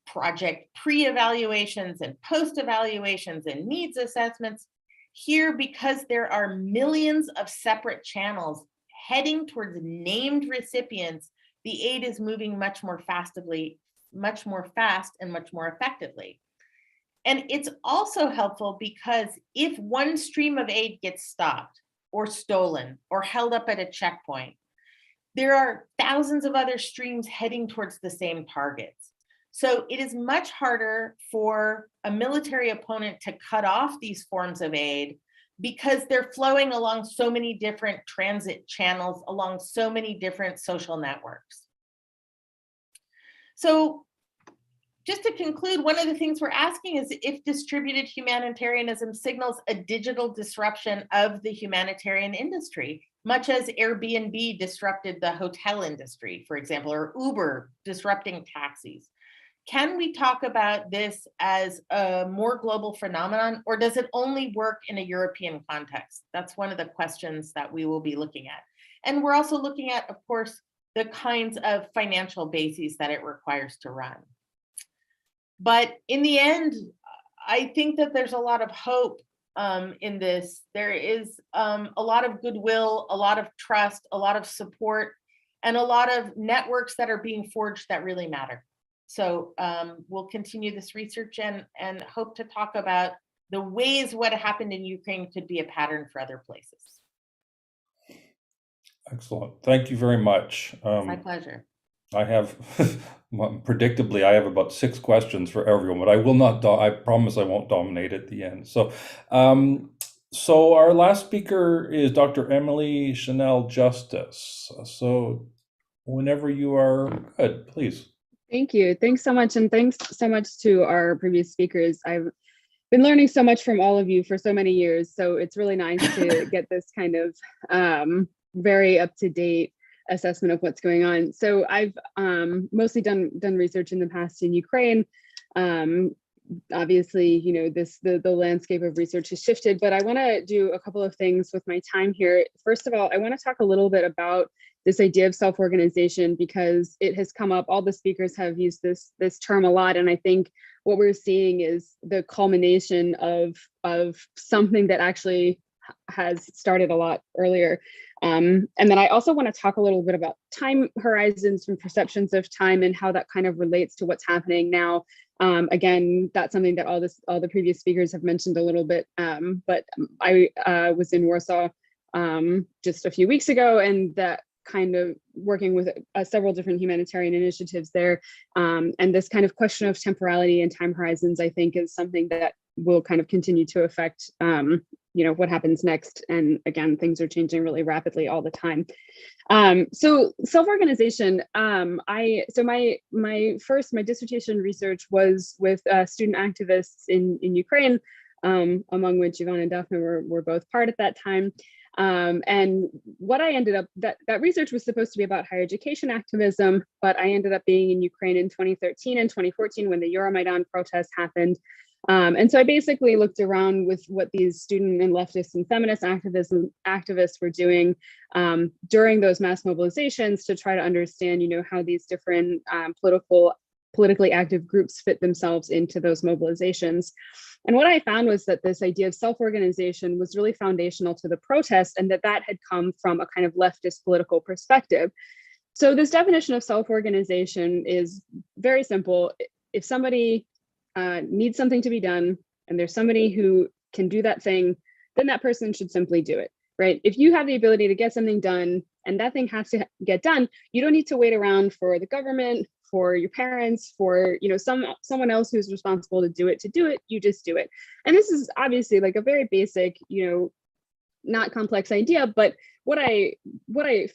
project pre-evaluations and post-evaluations and needs assessments. Here, because there are millions of separate channels heading towards named recipients, the aid is moving much more fast and much more effectively. And it's also helpful because if one stream of aid gets stopped or stolen or held up at a checkpoint, there are thousands of other streams heading towards the same targets. So it is much harder for a military opponent to cut off these forms of aid because they're flowing along so many different transit channels, along so many different social networks. So just to conclude, one of the things we're asking is if distributed humanitarianism signals a digital disruption of the humanitarian industry, much as Airbnb disrupted the hotel industry, for example, or Uber disrupting taxis. Can we talk about this as a more global phenomenon, or does it only work in a European context? That's one of the questions that we will be looking at. And we're also looking at, of course, the kinds of financial bases that it requires to run. But in the end, I think that there's a lot of hope in this. There is a lot of goodwill, a lot of trust, a lot of support, and a lot of networks that are being forged that really matter. So we'll continue this research and hope to talk about the ways what happened in Ukraine could be a pattern for other places. Excellent. Thank you very much. My pleasure. I have, predictably, I have about 6 questions for everyone, but I will not, I promise I won't dominate at the end. So, so our last speaker is Dr. Emily Channell-Justice. So whenever you are good, please. Thank you. Thanks so much. And thanks so much to our previous speakers. I've been learning so much from all of you for so many years. So it's really nice to get this kind of very up-to-date assessment of what's going on. So I've mostly done research in the past in Ukraine. Obviously, you know, the landscape of research has shifted, but I want to do a couple of things with my time here. First of all, I want to talk a little bit about this idea of self-organization, because it has come up. All the speakers have used this term a lot, and I think what we're seeing is the culmination of something that actually has started a lot earlier. And then I also want to talk a little bit about time horizons and perceptions of time and how that kind of relates to what's happening now. Again, that's something that all the previous speakers have mentioned a little bit, but I was in Warsaw just a few weeks ago, and that kind of working with several different humanitarian initiatives there. And this kind of question of temporality and time horizons, I think, is something that will kind of continue to affect you know, what happens next. And again, things are changing really rapidly all the time. So self-organization, my dissertation research was with student activists in Ukraine, among which Ivan and Dafna were both part at that time. And what I ended up, that research was supposed to be about higher education activism, but I ended up being in Ukraine in 2013 and 2014 when the Euromaidan protests happened. And so I basically looked around with what these student and leftist and feminist activists were doing during those mass mobilizations to try to understand, you know, how these different politically active groups fit themselves into those mobilizations. And what I found was that this idea of self-organization was really foundational to the protest, and that had come from a kind of leftist political perspective. So this definition of self-organization is very simple. If somebody needs something to be done, and there's somebody who can do that thing, then that person should simply do it, right? If you have the ability to get something done and that thing has to get done, you don't need to wait around for the government, for your parents, for, you know, someone else who's responsible to do it, you just do it. And this is obviously like a very basic, you know, not complex idea, but what I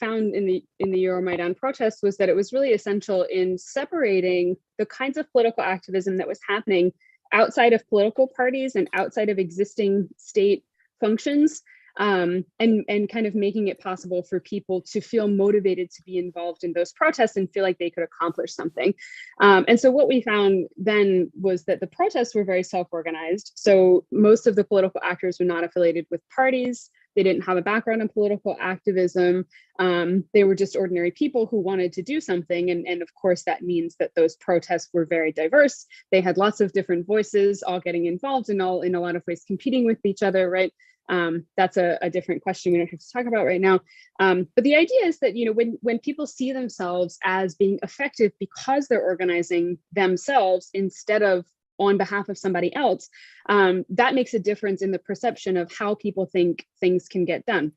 found in the Euromaidan protests was that it was really essential in separating the kinds of political activism that was happening outside of political parties and outside of existing state functions, and kind of making it possible for people to feel motivated to be involved in those protests and feel like they could accomplish something. And so what we found then was that the protests were very self-organized. So most of the political actors were not affiliated with parties. They didn't have a background in political activism. They were just ordinary people who wanted to do something. And of course, that means that those protests were very diverse. They had lots of different voices, all getting involved and all in a lot of ways competing with each other, right? That's a different question we don't have to talk about right now. But the idea is that, you know, when people see themselves as being effective because they're organizing themselves instead of on behalf of somebody else, that makes a difference in the perception of how people think things can get done.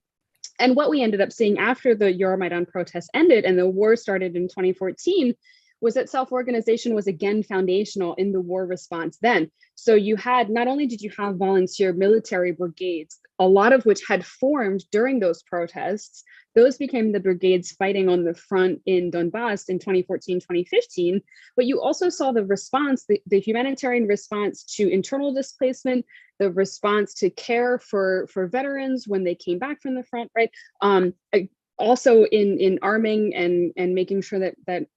And what we ended up seeing after the Euromaidan protests ended and the war started in 2014 was that self-organization was again foundational in the war response then. So you had, not only did you have volunteer military brigades, a lot of which had formed during those protests, those became the brigades fighting on the front in Donbass in 2014, 2015, but you also saw the response, the humanitarian response to internal displacement, the response to care for veterans when they came back from the front, right? Also in arming and making sure that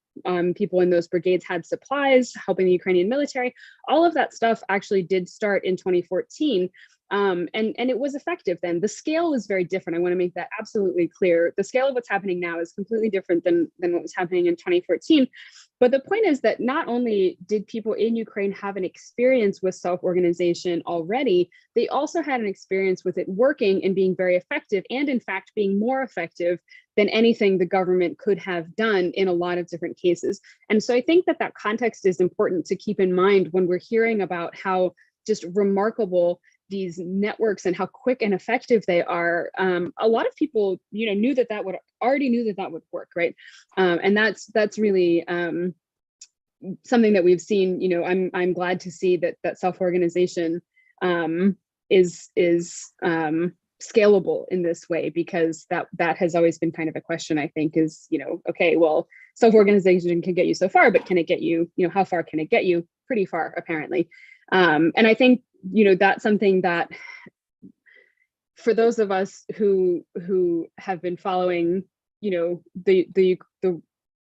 people in those brigades had supplies, helping the Ukrainian military. All of that stuff actually did start in 2014. And it was effective then. The scale was very different. I want to make that absolutely clear. The scale of what's happening now is completely different than what was happening in 2014. But the point is that not only did people in Ukraine have an experience with self-organization already, they also had an experience with it working and being very effective, and in fact, being more effective than anything the government could have done in a lot of different cases. And so I think that context is important to keep in mind when we're hearing about how just remarkable these networks and how quick and effective they are, a lot of people, knew that would work, right? And that's really something that we've seen. I'm glad to see that self-organization is scalable in this way, because that has always been kind of a question, I think, is, okay, well, self-organization can get you so far, but can it get you, how far can it get you? Pretty far, apparently. And I think, that's something that for those of us who have been following, the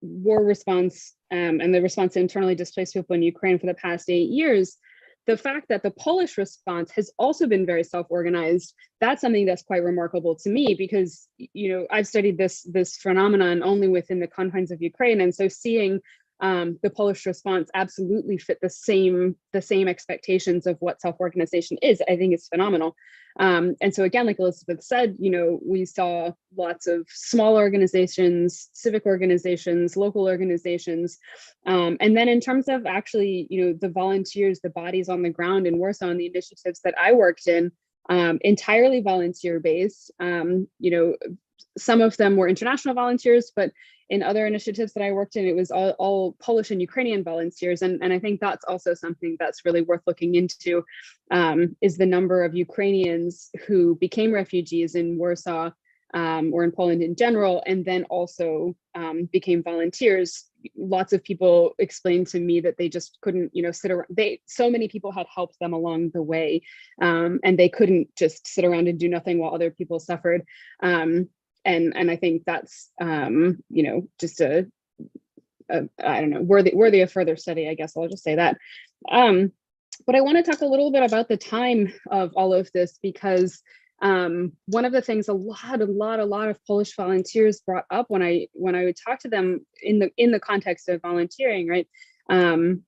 war response and the response to internally displaced people in Ukraine for the past 8 years, the fact that the Polish response has also been very self-organized, that's something that's quite remarkable to me, because, I've studied this phenomenon only within the confines of Ukraine. And so seeing the Polish response absolutely fit the same expectations of what self-organization is, I think is phenomenal. And so again, like Elizabeth said, we saw lots of small organizations, civic organizations, local organizations. And then in terms of actually, the volunteers, the bodies on the ground in Warsaw and the initiatives that I worked in, entirely volunteer-based. Some of them were international volunteers, but in other initiatives that I worked in, it was all Polish and Ukrainian volunteers. And I think that's also something that's really worth looking into, is the number of Ukrainians who became refugees in Warsaw or in Poland in general, and then also became volunteers. Lots of people explained to me that they just couldn't, sit around. So many people had helped them along the way, and they couldn't just sit around and do nothing while other people suffered. And I think that's, just I don't know, worthy of further study, I guess I'll just say that. But I want to talk a little bit about the time of all of this, because one of the things a lot of Polish volunteers brought up when I would talk to them in the context of volunteering, right,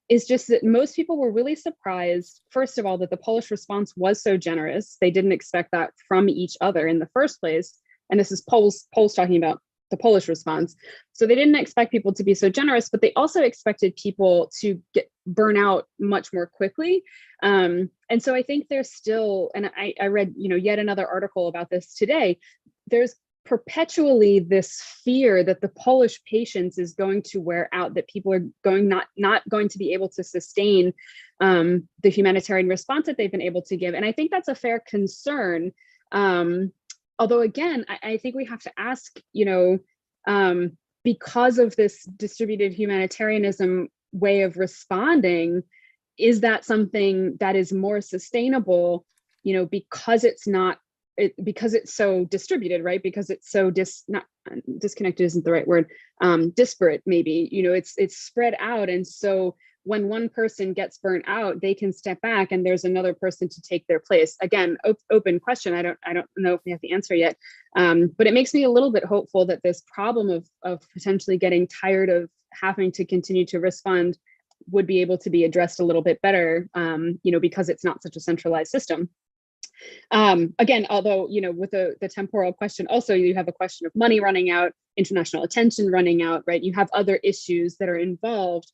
is just that most people were really surprised, first of all, that the Polish response was so generous. They didn't expect that from each other in the first place. And this is Poles talking about the Polish response. So they didn't expect people to be so generous, but they also expected people to get burn out much more quickly. And so I think there's still, and I read, yet another article about this today, there's perpetually this fear that the Polish patience is going to wear out, that people are not going to be able to sustain the humanitarian response that they've been able to give. And I think that's a fair concern. Although, again, I think we have to ask, because of this distributed humanitarianism way of responding, is that something that is more sustainable, because because it's so distributed, right? Because it's so disconnected isn't the right word, disparate, maybe, it's spread out. And so when one person gets burnt out, they can step back and there's another person to take their place. Again, open question. I don't know if we have the answer yet, but it makes me a little bit hopeful that this problem of potentially getting tired of having to continue to respond would be able to be addressed a little bit better, because it's not such a centralized system. Again, although, with the temporal question, also you have a question of money running out, international attention running out, right? You have other issues that are involved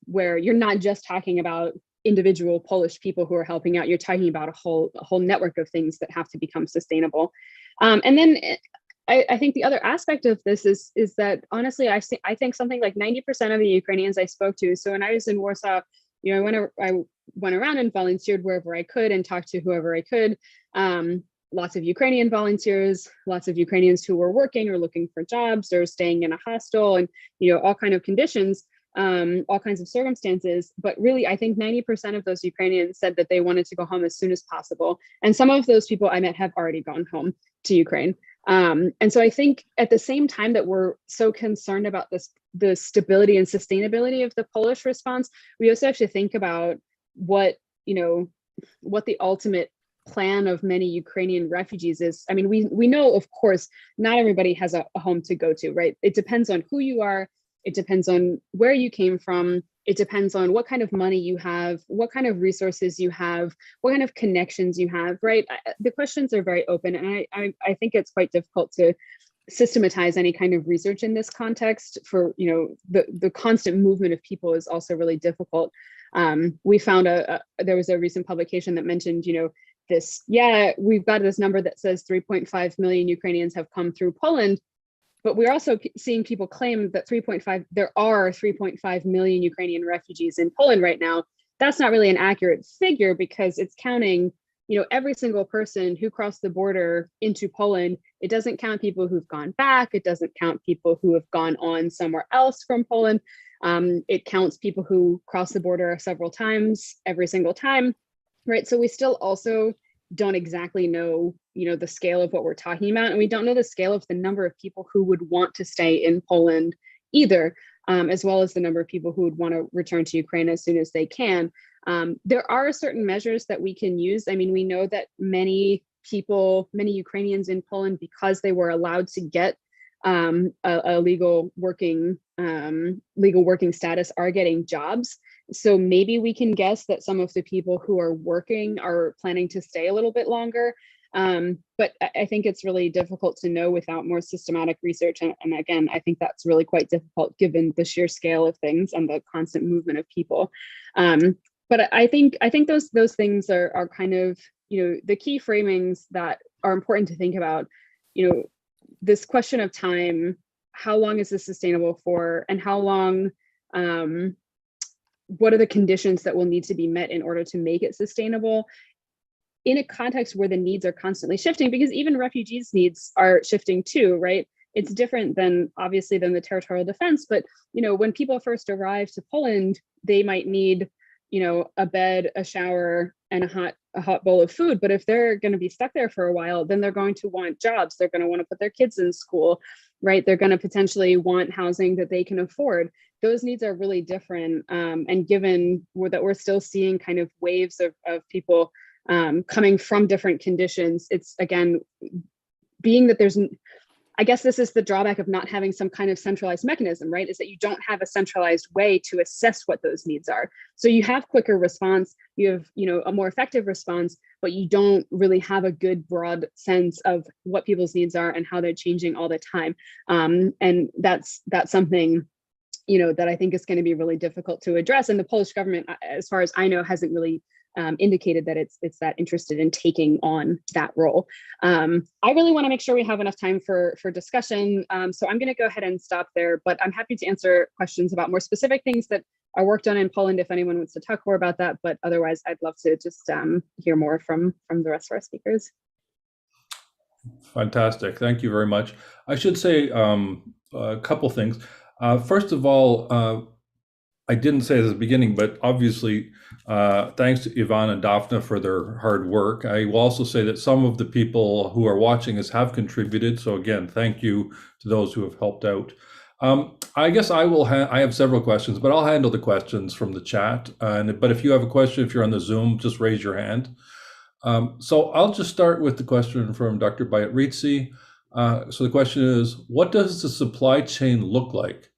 where you're not just talking about individual Polish people who are helping out, you're talking about a whole network of things that have to become sustainable. And then I think the other aspect of this is that, honestly, I think something like 90% of the Ukrainians I spoke to, so when I was in Warsaw, I went around and volunteered wherever I could and talked to whoever I could. Lots of Ukrainian volunteers, lots of Ukrainians who were working or looking for jobs or staying in a hostel, and all kind of conditions. All kinds of circumstances, but really I think 90% of those Ukrainians said that they wanted to go home as soon as possible. And some of those people I met have already gone home to Ukraine. And so I think at the same time that we're so concerned about the stability and sustainability of the Polish response, we also have to think about what the ultimate plan of many Ukrainian refugees is. I mean, we know, of course, not everybody has a home to go to, right? It depends on who you are. It depends on where you came from. It depends on what kind of money you have, what kind of resources you have, what kind of connections you have, right? The questions are very open, and I think it's quite difficult to systematize any kind of research in this context. For the constant movement of people is also really difficult. We found there was a recent publication that mentioned this, we've got this number that says 3.5 million Ukrainians have come through Poland, but we're also seeing people claim that there are 3.5 million Ukrainian refugees in Poland right now. That's not really an accurate figure because it's counting, every single person who crossed the border into Poland. It doesn't count people who've gone back. It doesn't count people who have gone on somewhere else from Poland. It counts people who cross the border several times every single time, right? So we still also don't exactly know, the scale of what we're talking about. And we don't know the scale of the number of people who would want to stay in Poland either, as well as the number of people who would want to return to Ukraine as soon as they can. There are certain measures that we can use. I mean, we know that many Ukrainians in Poland, because they were allowed to get a legal working status, are getting jobs. So maybe we can guess that some of the people who are working are planning to stay a little bit longer. But I think it's really difficult to know without more systematic research. And again, I think that's really quite difficult given the sheer scale of things and the constant movement of people. But I think those things are kind of, the key framings that are important to think about. This question of time, how long is this sustainable for, and how long, what are the conditions that will need to be met in order to make it sustainable in a context where the needs are constantly shifting, because even refugees' needs are shifting too, right? It's different than the territorial defense, but when people first arrive to Poland, they might need a bed, a shower, and a hot bowl of food. But if they're going to be stuck there for a while, then they're going to want jobs. They're going to want to put their kids in school, right? They're going to potentially want housing that they can afford. Those needs are really different. And given that we're still seeing kind of waves of people coming from different conditions, it's, again, being that I guess this is the drawback of not having some kind of centralized mechanism, right? Is that you don't have a centralized way to assess what those needs are. So you have quicker response, you have, a more effective response, but you don't really have a good broad sense of what people's needs are and how they're changing all the time. And that's something, that I think is going to be really difficult to address. And the Polish government, as far as I know, hasn't really indicated that it's that interested in taking on that role. I really want to make sure we have enough time for discussion. So I'm going to go ahead and stop there, but I'm happy to answer questions about more specific things that are worked on in Poland if anyone wants to talk more about that. But otherwise, I'd love to just hear more from the rest of our speakers. Fantastic. Thank you very much. I should say a couple things. First of all, I didn't say this at the beginning, but obviously, thanks to Ivan and Dafna for their hard work. I will also say that some of the people who are watching us have contributed. So again, thank you to those who have helped out. I guess I have several questions, but I'll handle the questions from the chat. But if you have a question, if you're on the Zoom, just raise your hand. So I'll just start with the question from Dr. Bayat-Ritsi. So the question is, what does the supply chain look like?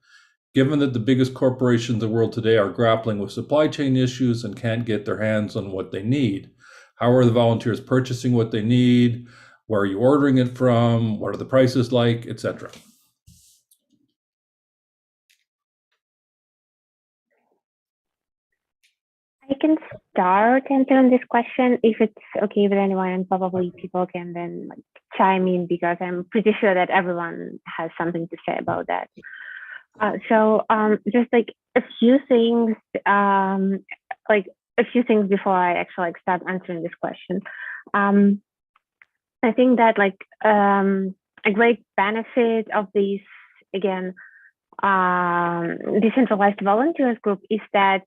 Given that the biggest corporations in the world today are grappling with supply chain issues and can't get their hands on what they need, how are the volunteers purchasing what they need? Where are you ordering it from? What are the prices like, etc.? I can start answering this question if it's okay with anyone, and probably people can then chime in because I'm pretty sure that everyone has something to say about that. So just a few things, before I actually start answering this question. I think that a great benefit of this, again, decentralized volunteers group is that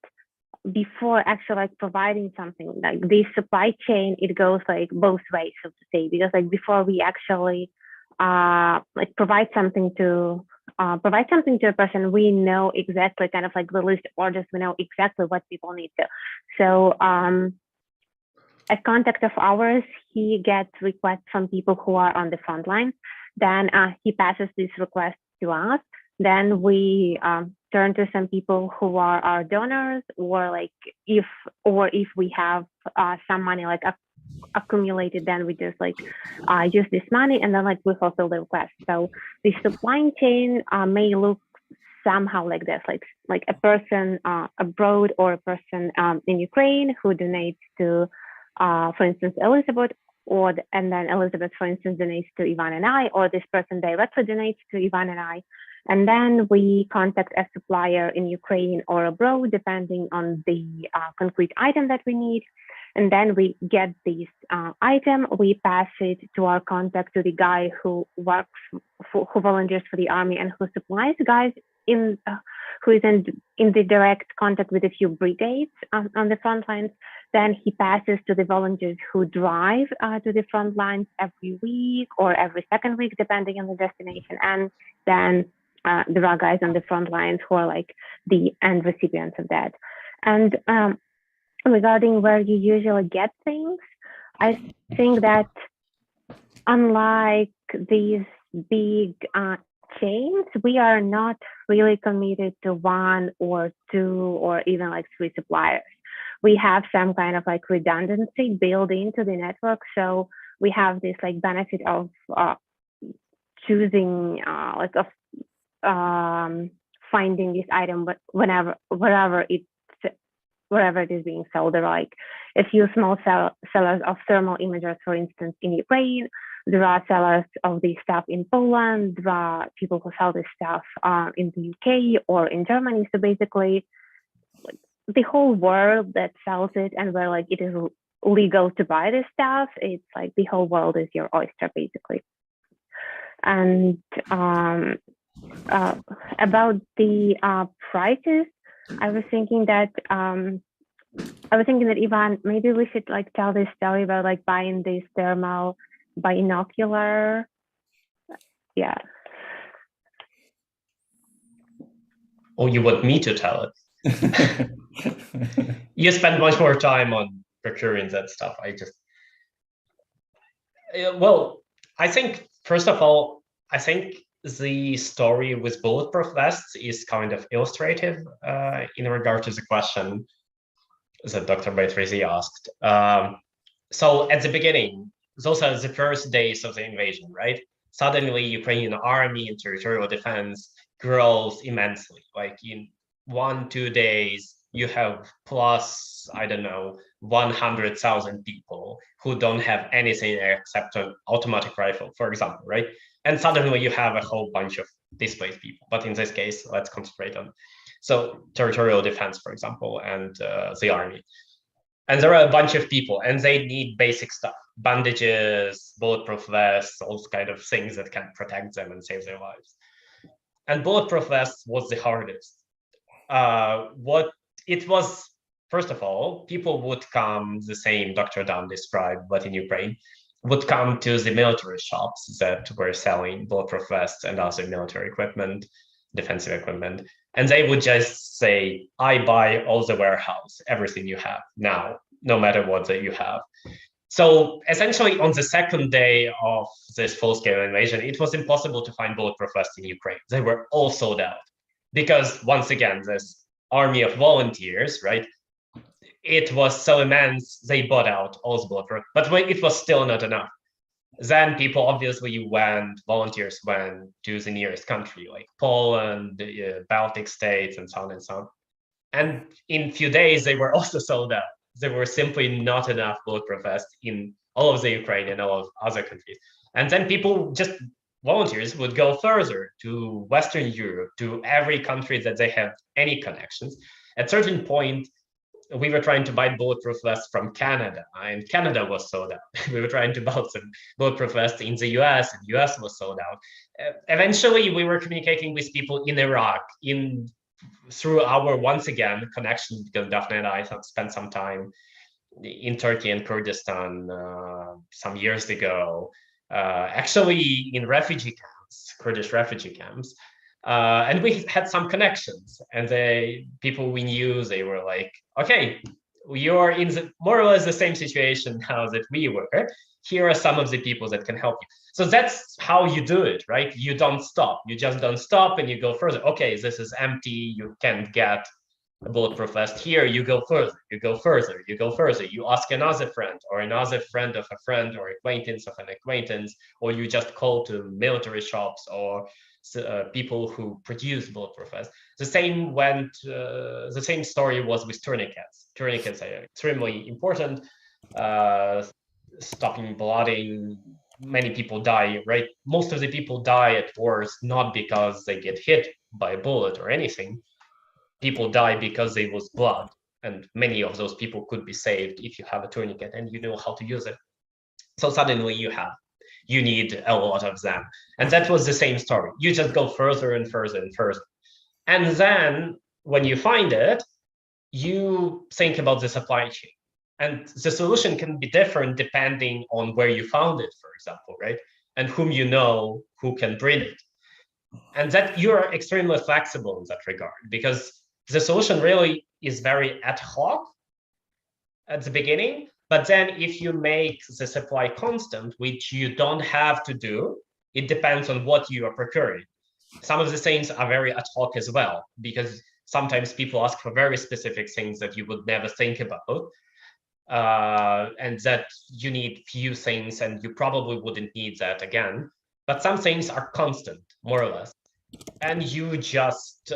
before actually providing something like this supply chain, it goes both ways, so to say, because before we actually provide something to a person, we know exactly kind of the list of orders, we know exactly what people need to. So a contact of ours, he gets requests from people who are on the front line. Then he passes this request to us. Then we turn to some people who are our donors, or if we have some money accumulated, then we just use this money, and then we fulfill the request. So the supply chain may look somehow like this, like a person abroad or a person in Ukraine who donates to for instance, Elizabeth, and then Elizabeth, for instance, donates to Ivan and I, or this person directly donates to Ivan and I. And then we contact a supplier in Ukraine or abroad, depending on the concrete item that we need. And then we get this item, we pass it to our contact, to the guy who works, who volunteers for the army and who supplies guys who is in the direct contact with a few brigades on the front lines. Then he passes to the volunteers who drive to the front lines every week or every second week, depending on the destination. And then there are guys on the front lines who are like the end recipients of that. And regarding where you usually get things, I think that unlike these big chains, we are not really committed to one or two or even like three suppliers. We have some kind of like redundancy built into the network. So we have this like benefit of choosing finding this item wherever it is being sold. There are like a few small sellers of thermal imagers, for instance, in Ukraine. There are sellers of this stuff in Poland. There are people who sell this stuff in the UK or in Germany. So basically, like, the whole world that sells it and where like it is legal to buy this stuff, it's like the whole world is your oyster, basically. And about the prices, I was thinking that Ivan, maybe we should like tell this story about like buying this thermal binocular. Yeah. Oh, you want me to tell it? You spend much more time on procuring that stuff. Well, I think, first of all, I think the story with bulletproof vests is kind of illustrative in regard to the question that Dr. Baitrizi asked. So at the beginning, those are the first days of the invasion, right? Suddenly, Ukrainian army and territorial defense grows immensely. Like in 1-2 days, you have plus, I don't know, 100,000 people who don't have anything except an automatic rifle, for example, right? And suddenly you have a whole bunch of displaced people. But in this case, let's concentrate on territorial defense, for example, and the army. And there are a bunch of people, and they need basic stuff: bandages, bulletproof vests, all kind of things that can protect them and save their lives. And bulletproof vests was the hardest. What it was, first of all, people would come, the same Dr. Dunn described, but in Ukraine, would come to the military shops that were selling bulletproof vests and other military equipment, defensive equipment. And they would just say, I buy all the warehouse, everything you have now, no matter what that you have. So essentially on the second day of this full-scale invasion, it was impossible to find bulletproof vests in Ukraine. They were all sold out because, once again, this army of volunteers, right? It was so immense, they bought out all the bulletproof, but it was still not enough. Then people obviously volunteers went to the nearest country, like Poland, the Baltic states, and so on and so on. And in a few days, they were also sold out. There were simply not enough bulletproof vests in all of the Ukraine and all of other countries. And then volunteers would go further to Western Europe, to every country that they have any connections. At a certain point, we were trying to buy bulletproof vests from Canada, and Canada was sold out. We were trying to buy some bulletproof vests in the US, and the US was sold out. Eventually, we were communicating with people in Iraq, through our, once again, connection, because Dafna and I spent some time in Turkey and Kurdistan some years ago, actually in refugee camps, Kurdish refugee camps. And we had some connections, and people we knew, they were like, okay, you're in more or less the same situation now that we were. Here are some of the people that can help you. So that's how you do it, right? You don't stop. You just don't stop and you go further. Okay, this is empty. You can't get a bulletproof vest here. You go further. You go further. You go further. You ask another friend or another friend of a friend or acquaintance of an acquaintance, or you just call to military shops or people who produce bulletproof vests. The same story was with tourniquets. Tourniquets are extremely important. stopping blooding, many people die, right? Most of the people die at wars not because they get hit by a bullet or anything. People die because they lose blood, and many of those people could be saved if you have a tourniquet and you know how to use it. So suddenly you need a lot of them. And that was the same story. You just go further and further and further. And then when you find it, you think about the supply chain. And the solution can be different depending on where you found it, for example, right? And whom you know who can bring it. And that you're extremely flexible in that regard, because the solution really is very ad hoc at the beginning. But then if you make the supply constant, which you don't have to do, it depends on what you are procuring. Some of the things are very ad hoc as well, because sometimes people ask for very specific things that you would never think about. And that you need few things and you probably wouldn't need that again. But some things are constant, more or less. And you just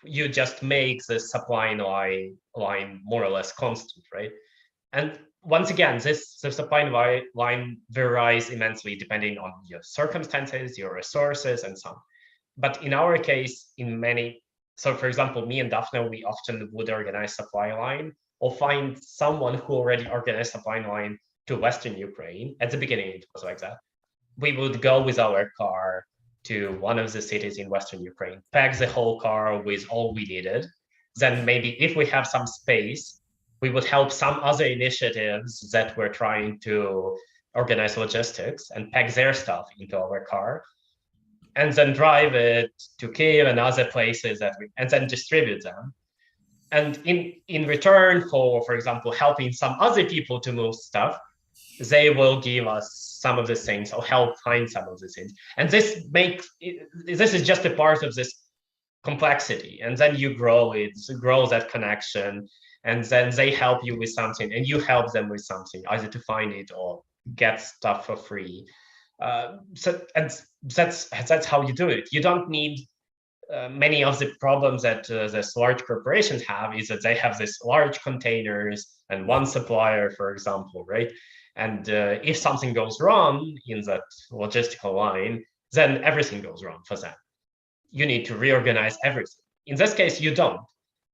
you just make the supply line more or less constant, right? And once again, the supply line varies immensely depending on your circumstances, your resources, and so on. But in our case, so for example, me and Dafna, we often would organize supply line or find someone who already organized supply line to Western Ukraine. At the beginning, it was like that. We would go with our car to one of the cities in Western Ukraine, pack the whole car with all we needed. Then maybe if we have some space, we would help some other initiatives that were trying to organize logistics and pack their stuff into our car, and then drive it to Kiev and other places and then distribute them. And in return for example, helping some other people to move stuff, they will give us some of the things or help find some of the things. And this is just a part of this complexity. And then you grow that connection, and then they help you with something and you help them with something, either to find it or get stuff for free. So that's how you do it. You don't need many of the problems that these large corporations have is that they have these large containers and one supplier, for example, right? And if something goes wrong in that logistical line, then everything goes wrong for them. You need to reorganize everything. In this case, you don't,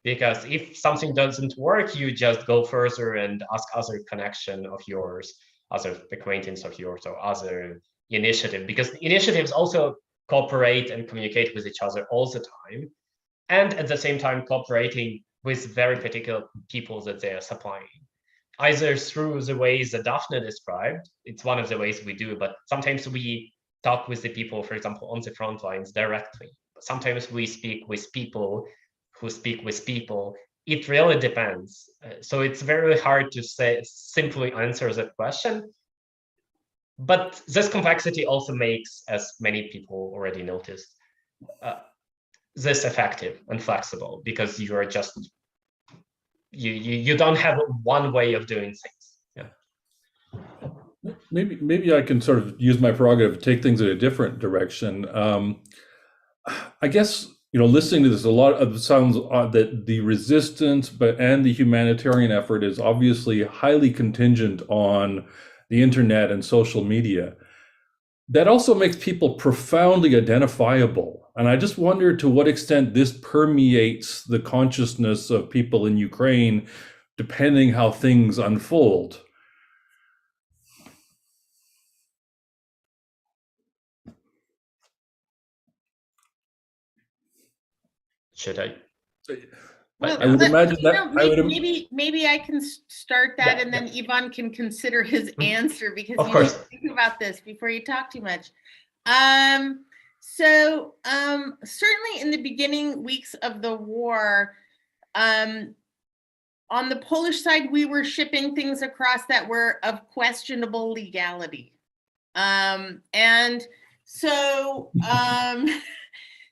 because if something doesn't work, you just go further and ask other connection of yours, other acquaintance of yours, or other initiative, because initiatives also cooperate and communicate with each other all the time, and at the same time cooperating with very particular people that they are supplying, either through the ways that Dafna described. It's one of the ways we do, but sometimes we talk with the people, for example, on the front lines directly. Sometimes we speak with people who speak with people. It really depends. So it's very hard to simply answer that question. But this complexity also makes, as many people already noticed, this effective and flexible, because you are just you don't have one way of doing things. Yeah. Maybe I can sort of use my prerogative to take things in a different direction. I guess, listening to this, a lot of it sounds that the resistance and the humanitarian effort is obviously highly contingent on the internet and social media. That also makes people profoundly identifiable. And I just wonder to what extent this permeates the consciousness of people in Ukraine, depending how things unfold. Should I? Well, I would imagine that maybe I can start that, Yeah, and then Ivan can consider his answer, because Of you course. need to think about this before you talk too much. Certainly in the beginning weeks of the war, on the Polish side, we were shipping things across that were of questionable legality.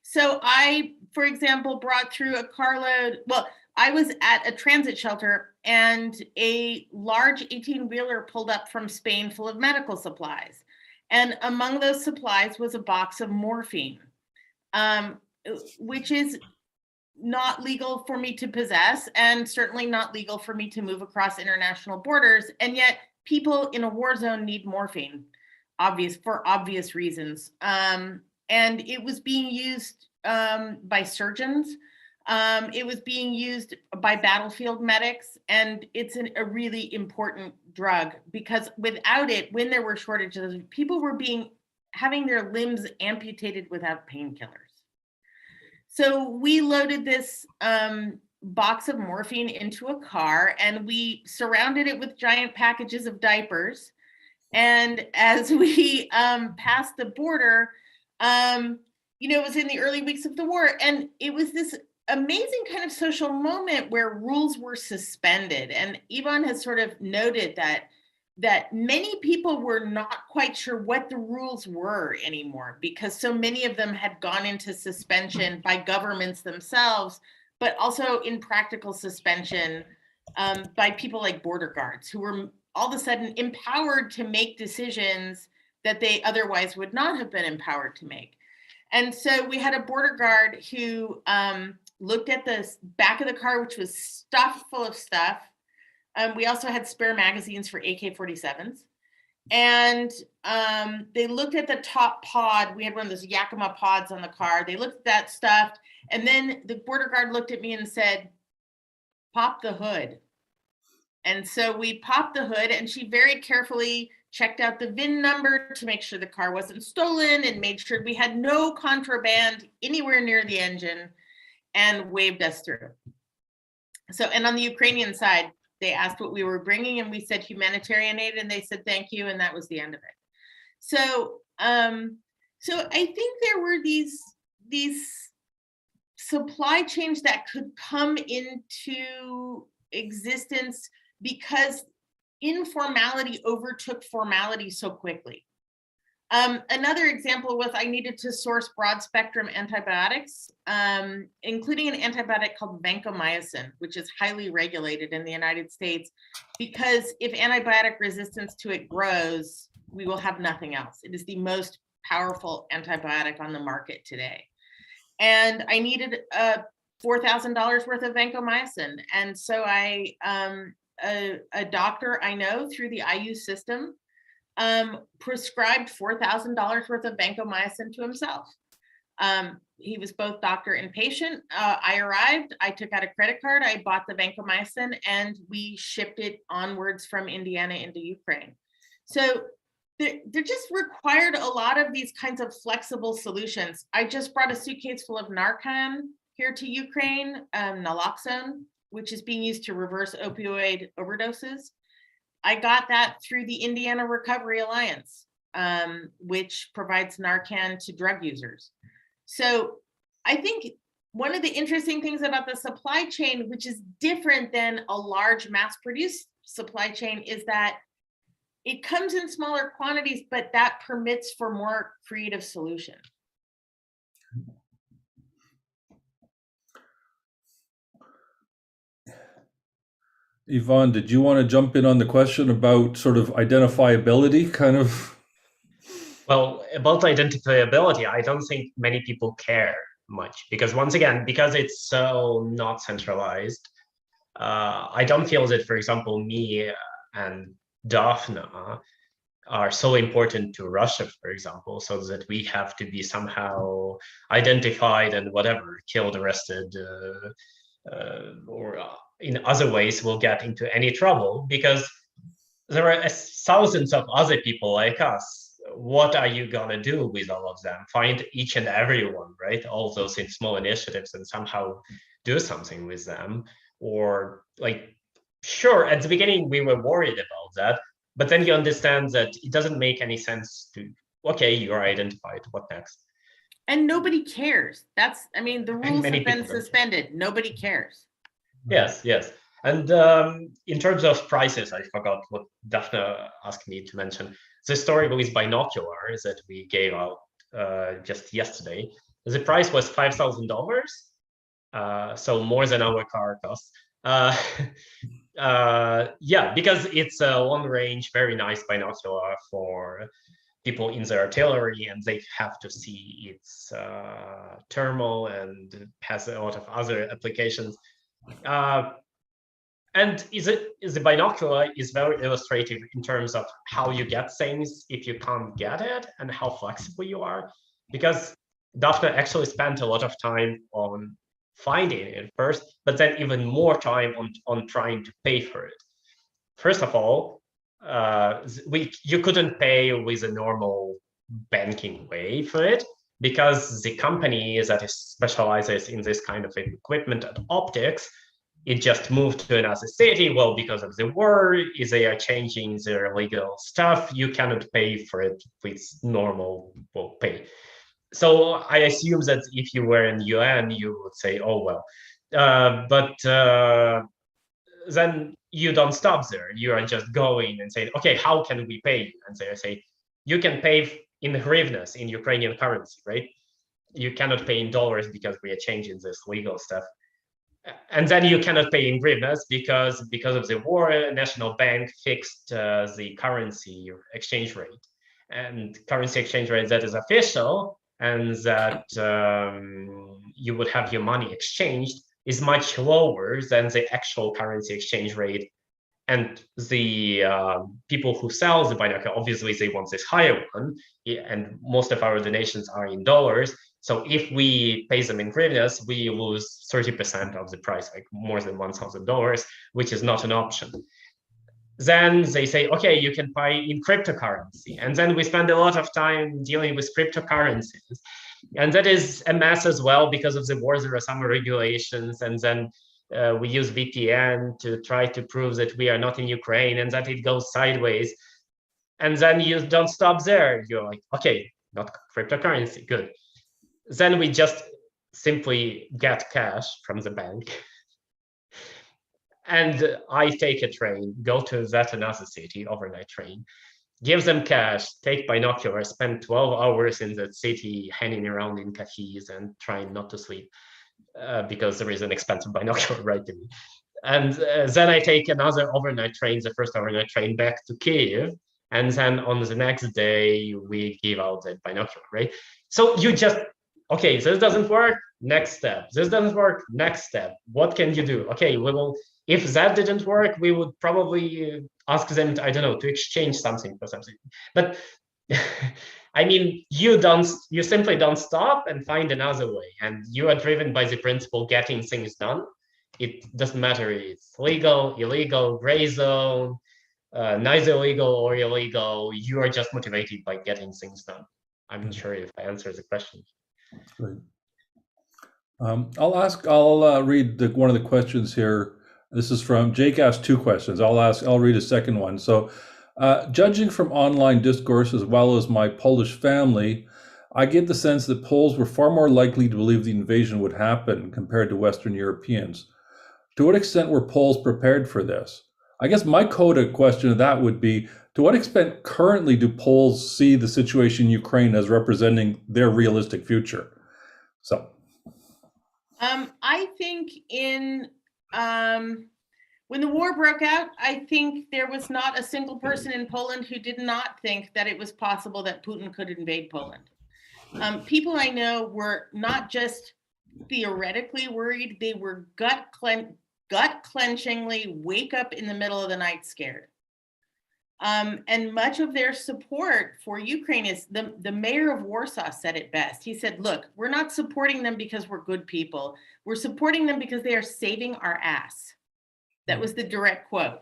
So I, for example, brought through a carload. Well, I was at a transit shelter and a large 18-wheeler pulled up from Spain full of medical supplies. And among those supplies was a box of morphine, which is not legal for me to possess, and certainly not legal for me to move across international borders. And yet people in a war zone need morphine, for obvious reasons. And it was being used by surgeons. It was being used by battlefield medics, and it's a really important drug, because without it, when there were shortages, people were having their limbs amputated without painkillers. So we loaded this box of morphine into a car, and we surrounded it with giant packages of diapers. And as we passed the border, it was in the early weeks of the war, and it was this amazing kind of social moment where rules were suspended. And Ivan has sort of noted that many people were not quite sure what the rules were anymore, because so many of them had gone into suspension by governments themselves, but also in practical suspension by people like border guards, who were all of a sudden empowered to make decisions that they otherwise would not have been empowered to make. And so we had a border guard who looked at the back of the car, which was stuffed full of stuff. We also had spare magazines for AK-47s. And they looked at the top pod. We had one of those Yakima pods on the car. They looked at that stuff. And then the border guard looked at me and said, "Pop the hood." And so we popped the hood, and she very carefully checked out the VIN number to make sure the car wasn't stolen, and made sure we had no contraband anywhere near the engine, and waved us through. So, and on the Ukrainian side, they asked what we were bringing, and we said humanitarian aid, and they said thank you, and that was the end of it. So, so I think there were these supply chains that could come into existence because informality overtook formality so quickly. Another example was I needed to source broad spectrum antibiotics, including an antibiotic called vancomycin, which is highly regulated in the United States, because if antibiotic resistance to it grows, we will have nothing else. It is the most powerful antibiotic on the market today. And I needed $4,000 worth of vancomycin. And so a doctor I know through the IU system prescribed $4,000 worth of vancomycin to himself. He was both doctor and patient. I arrived, I took out a credit card, I bought the vancomycin, and we shipped it onwards from Indiana into Ukraine. So there just required a lot of these kinds of flexible solutions. I just brought a suitcase full of Narcan here to Ukraine, naloxone, which is being used to reverse opioid overdoses. I got that through the Indiana Recovery Alliance, which provides Narcan to drug users. So I think one of the interesting things about the supply chain, which is different than a large mass-produced supply chain, is that it comes in smaller quantities, but that permits for more creative solutions. Ivan, did you want to jump in on the question about sort of identifiability, kind of? Well, about identifiability, I don't think many people care much, because once again, because it's so not centralized, I don't feel that, for example, me and Dafna are so important to Russia, for example, so that we have to be somehow identified and whatever, killed, arrested, or in other ways will get into any trouble, because there are thousands of other people like us. What are you gonna do with all of them? Find each and every one, right? All those in small initiatives, and somehow do something with them. Or like, sure, at the beginning we were worried about that, but then you understand that it doesn't make any sense to, okay, you're identified, what next? And nobody cares. I mean, the rules have been suspended. Nobody cares. Yes, yes. And in terms of prices, I forgot what Dafna asked me to mention. The story with binoculars that we gave out just yesterday, the price was $5,000, so more than our car cost. Yeah, because it's a long range, very nice binocular for people in the artillery, and they have to see its thermal and has a lot of other applications. And the binocular is very illustrative in terms of how you get things if you can't get it and how flexible you are. Because Dafna actually spent a lot of time on finding it first, but then even more time on trying to pay for it. First of all, you couldn't pay with a normal banking way for it, because the company that specializes in this kind of equipment and optics, it just moved to another city. Well, because of the war, they are changing their legal stuff. You cannot pay for it with normal pay. So I assume that if you were in UN, you would say, oh, well. But then you don't stop there. You are just going and saying, okay, how can we pay you? And they say, you can pay in hryvnias, in Ukrainian currency, right? You cannot pay in dollars because we are changing this legal stuff. And then you cannot pay in hryvnias because of the war, National Bank fixed the currency exchange rate. And currency exchange rate that is official and that you would have your money exchanged is much lower than the actual currency exchange rate. And the people who sell the binocular, obviously they want this higher one, and most of our donations are in dollars. So if we pay them in hryvnias, we lose 30% of the price, like more than $1,000, which is not an option. Then they say, okay, you can buy in cryptocurrency. And then we spend a lot of time dealing with cryptocurrencies. And that is a mess as well, because of the war, there are some regulations. And then we use VPN to try to prove that we are not in Ukraine and that it goes sideways. And then you don't stop there. You're like, okay, not cryptocurrency, good. Then we just simply get cash from the bank. And I take a train, go to that another city, overnight train, give them cash, take binoculars, spend 12 hours in the city hanging around in cafes and trying not to sleep because there is an expensive binocular right to me. And then I take another overnight train, the first overnight train back to Kiev. And then on the next day, we give out the binocular, right? So you just, okay, this doesn't work, next step. This doesn't work, next step. What can you do? Okay, we will, if that didn't work, we would probably ask them, I don't know, to exchange something for something. But I mean, you simply don't stop and find another way. And you are driven by the principle getting things done. It doesn't matter if it's legal, illegal, gray zone, neither legal or illegal. You are just motivated by getting things done. I'm not sure if I answered the question. Great. I'll read one of the questions here. This is from Jake asked two questions. I'll read a second one. So, judging from online discourse as well as my Polish family, I get the sense that Poles were far more likely to believe the invasion would happen compared to Western Europeans. To what extent were Poles prepared for this? I guess my coda question to that would be, to what extent currently do Poles see the situation in Ukraine as representing their realistic future? So, I think when the war broke out, I think there was not a single person in Poland who did not think that it was possible that Putin could invade Poland. People I know were not just theoretically worried, they were gut-clenchingly wake up in the middle of the night scared. And much of their support for Ukraine is, the mayor of Warsaw said it best. He said, look, we're not supporting them because we're good people. We're supporting them because they are saving our ass. That was the direct quote.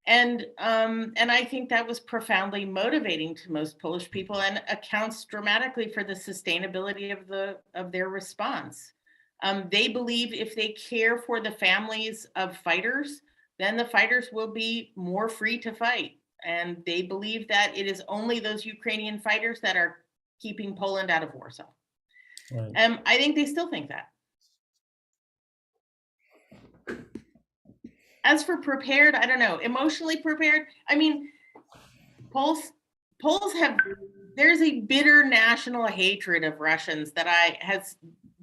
And I think that was profoundly motivating to most Polish people and accounts dramatically for the sustainability of their response. They believe if they care for the families of fighters, then the fighters will be more free to fight. And they believe that it is only those Ukrainian fighters that are keeping Poland out of Warsaw. Right. I think they still think that. As for prepared, I don't know, emotionally prepared. I mean, Poles have, there's a bitter national hatred of Russians that has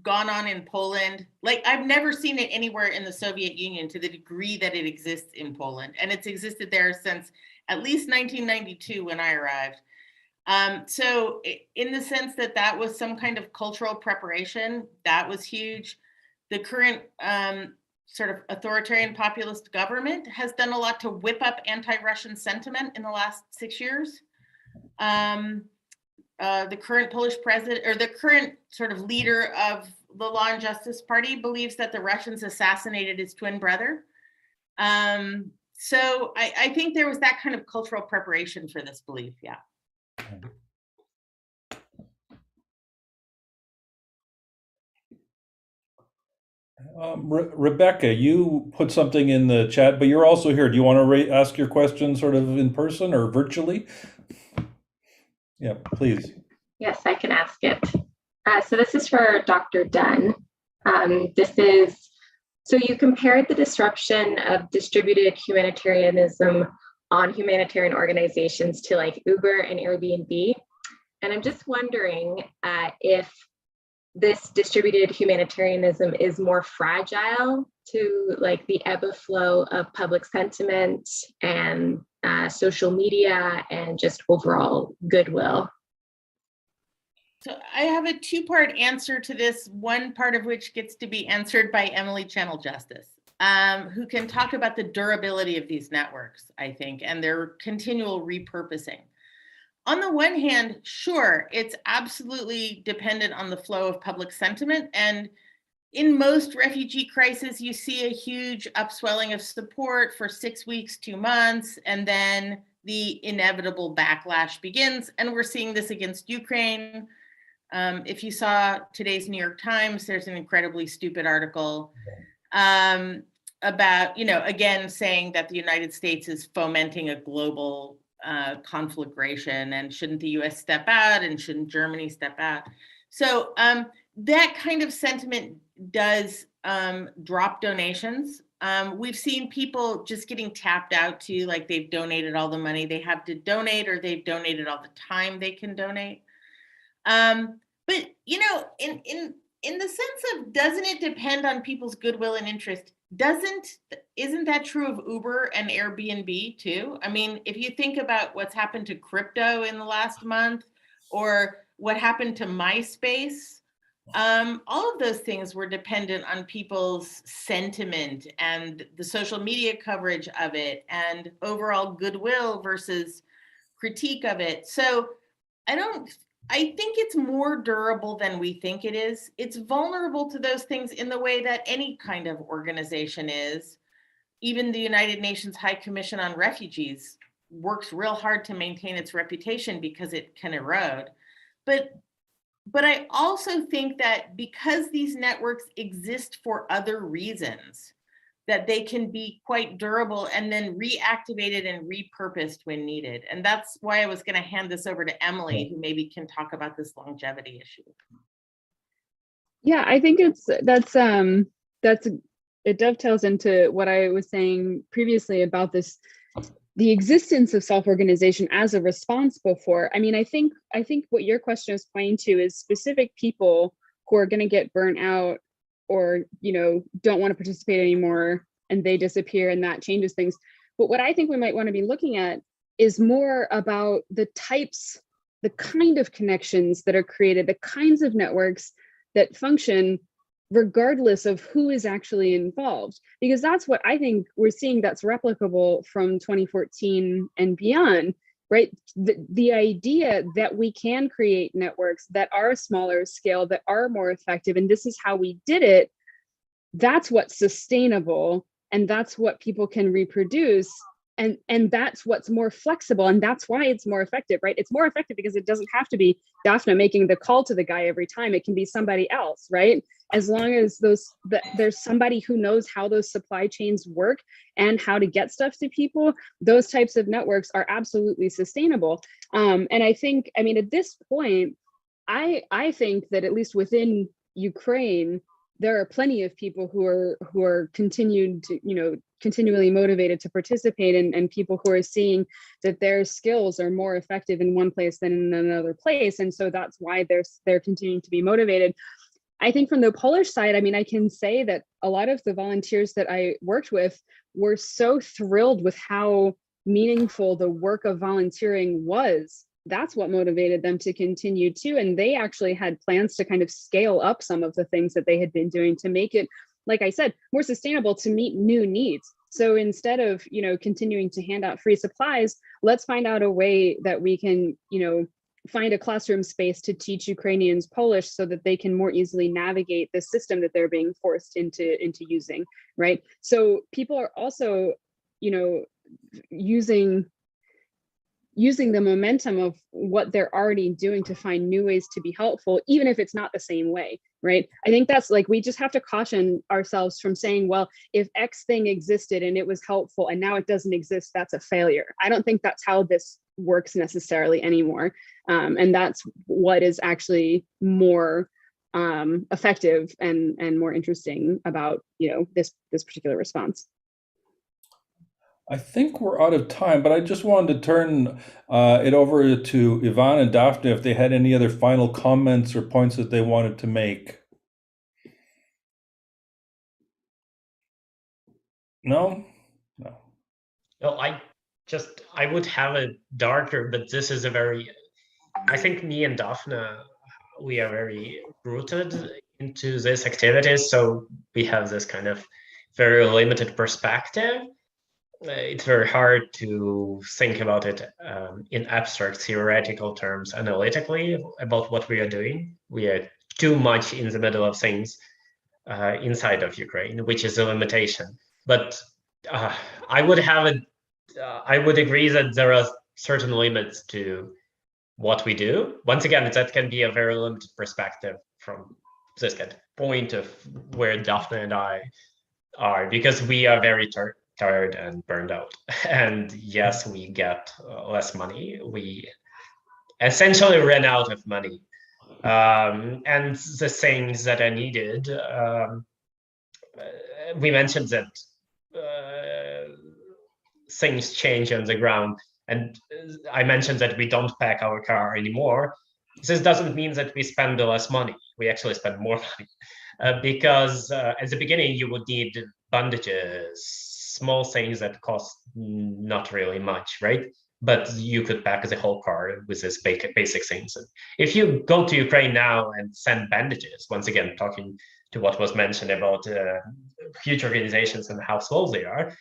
gone on in Poland. Like, I've never seen it anywhere in the Soviet Union to the degree that it exists in Poland. And it's existed there since at least 1992 when I arrived. So in the sense that that was some kind of cultural preparation, that was huge. The current sort of authoritarian populist government has done a lot to whip up anti-Russian sentiment in the last 6 years. The current Polish president, or the current sort of leader of the Law and Justice Party, believes that the Russians assassinated his twin brother. So I think there was that kind of cultural preparation for this belief, yeah. Rebecca, you put something in the chat, but you're also here. Do you want to ask your question sort of in person or virtually? Yeah, please. Yes, I can ask it. So this is for Dr. Dunn. So you compared the disruption of distributed humanitarianism on humanitarian organizations to like Uber and Airbnb. And I'm just wondering if this distributed humanitarianism is more fragile to like the ebb and flow of public sentiment and social media and just overall goodwill. So I have a two-part answer to this, one part of which gets to be answered by Emily Channell-Justice, who can talk about the durability of these networks, I think, and their continual repurposing. On the one hand, sure, it's absolutely dependent on the flow of public sentiment. And in most refugee crises, you see a huge upswelling of support for 6 weeks, 2 months, and then the inevitable backlash begins. And we're seeing this against Ukraine. If you saw today's New York Times, there's an incredibly stupid article about, again, saying that the United States is fomenting a global conflagration, and shouldn't the US step out, and shouldn't Germany step out? So that kind of sentiment does drop donations. We've seen people just getting tapped out to, like, they've donated all the money they have to donate, or they've donated all the time they can donate. But in the sense of, doesn't it depend on people's goodwill and interest? Isn't that true of Uber and Airbnb too? I mean, if you think about what's happened to crypto in the last month, or what happened to MySpace, all of those things were dependent on people's sentiment and the social media coverage of it, and overall goodwill versus critique of it. So I think it's more durable than we think it is. It's vulnerable to those things in the way that any kind of organization is. Even the United Nations High Commission on Refugees works real hard to maintain its reputation because it can erode. But I also think that because these networks exist for other reasons, that they can be quite durable and then reactivated and repurposed when needed. And that's why I was going to hand this over to Emily, who maybe can talk about this longevity issue. Yeah, I think it dovetails into what I was saying previously about the existence of self-organization as a response before. I mean, I think what your question is pointing to is specific people who are going to get burnt out, or don't want to participate anymore, and they disappear, and that changes things. But what I think we might want to be looking at is more about the kind of connections that are created, the kinds of networks that function regardless of who is actually involved, because that's what I think we're seeing that's replicable from 2014 and beyond, right? The idea that we can create networks that are smaller scale, that are more effective, and this is how we did it, that's what's sustainable, and that's what people can reproduce, and that's what's more flexible, and that's why it's more effective, right? It's more effective because it doesn't have to be Dafna making the call to the guy every time. It can be somebody else, right? As long as there's somebody who knows how those supply chains work and how to get stuff to people, those types of networks are absolutely sustainable. And I think, I mean, at this point, I think that at least within Ukraine, there are plenty of people who are continually motivated to participate, and people who are seeing that their skills are more effective in one place than in another place, and so that's why they're continuing to be motivated. I think from the Polish side, I mean, I can say that a lot of the volunteers that I worked with were so thrilled with how meaningful the work of volunteering was that's what motivated them to continue too. And they actually had plans to kind of scale up some of the things that they had been doing to make it, like I said, more sustainable to meet new needs. So instead of, continuing to hand out free supplies, let's find out a way that we can, find a classroom space to teach Ukrainians Polish so that they can more easily navigate the system that they're being forced into using, right? So people are also, using the momentum of what they're already doing to find new ways to be helpful, even if it's not the same way, right? I think that's like, we just have to caution ourselves from saying, well, if X thing existed and it was helpful and now it doesn't exist, that's a failure. I don't think that's how this works necessarily anymore. And that's what is actually more effective and more interesting about, this particular response. I think we're out of time, but I just wanted to turn it over to Ivan and Dafna if they had any other final comments or points that they wanted to make. No? No. Well, I would have a darker, but this is I think me and Dafna, we are very rooted into this activities. So we have this kind of very limited perspective. It's very hard to think about it in abstract theoretical terms analytically about what we are doing. We are too much in the middle of things inside of Ukraine, which is a limitation. But I would agree that there are certain limits to what we do. Once again, that can be a very limited perspective from this kind of point of where Dafna and I are, because we are very tired and burned out. And yes, we get less money. We essentially ran out of money. And the things that are needed, we mentioned that things change on the ground. And I mentioned that we don't pack our car anymore. This doesn't mean that we spend less money. We actually spend more money because at the beginning you would need bandages, small things that cost not really much, right? But you could pack the whole car with these basic things. And if you go to Ukraine now and send bandages, once again, talking to what was mentioned about huge organizations and how slow they are,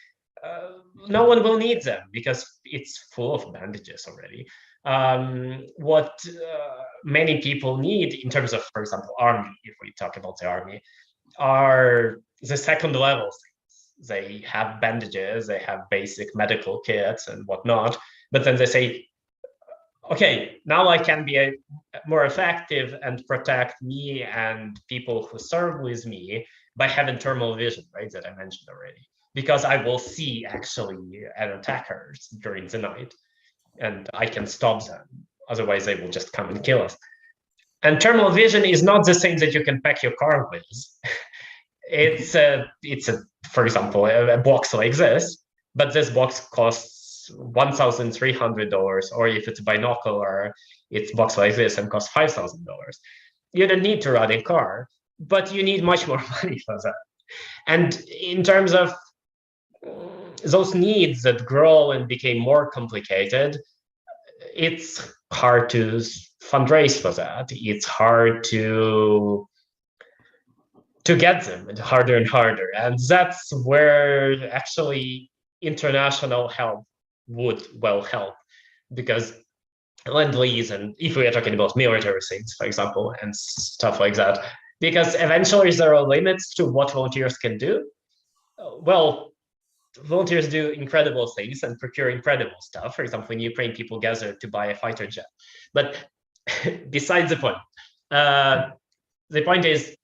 no one will need them because it's full of bandages already. What many people need in terms of, for example, army, if we talk about the army, are the second level things. They have bandages, they have basic medical kits and whatnot, but then they say, okay, now I can be more effective and protect me and people who serve with me by having thermal vision, right, that I mentioned already. Because I will see actually an attackers during the night and I can stop them. Otherwise, they will just come and kill us. And thermal vision is not the thing that you can pack your car with. It's for example, a box like this, but this box costs $1,300, or if it's a binocular, it's a box like this and costs $5,000. You don't need to run a car, but you need much more money for that. And in terms of those needs that grow and became more complicated, it's hard to fundraise for that. It's hard to get them, and harder and harder. And that's where actually international help would well help, because Lend-Lease, and if we are talking about military things, for example, and stuff like that, because eventually there are limits to what volunteers can do. Well, volunteers do incredible things and procure incredible stuff. For example, in Ukraine, people gather to buy a fighter jet. But besides the point is,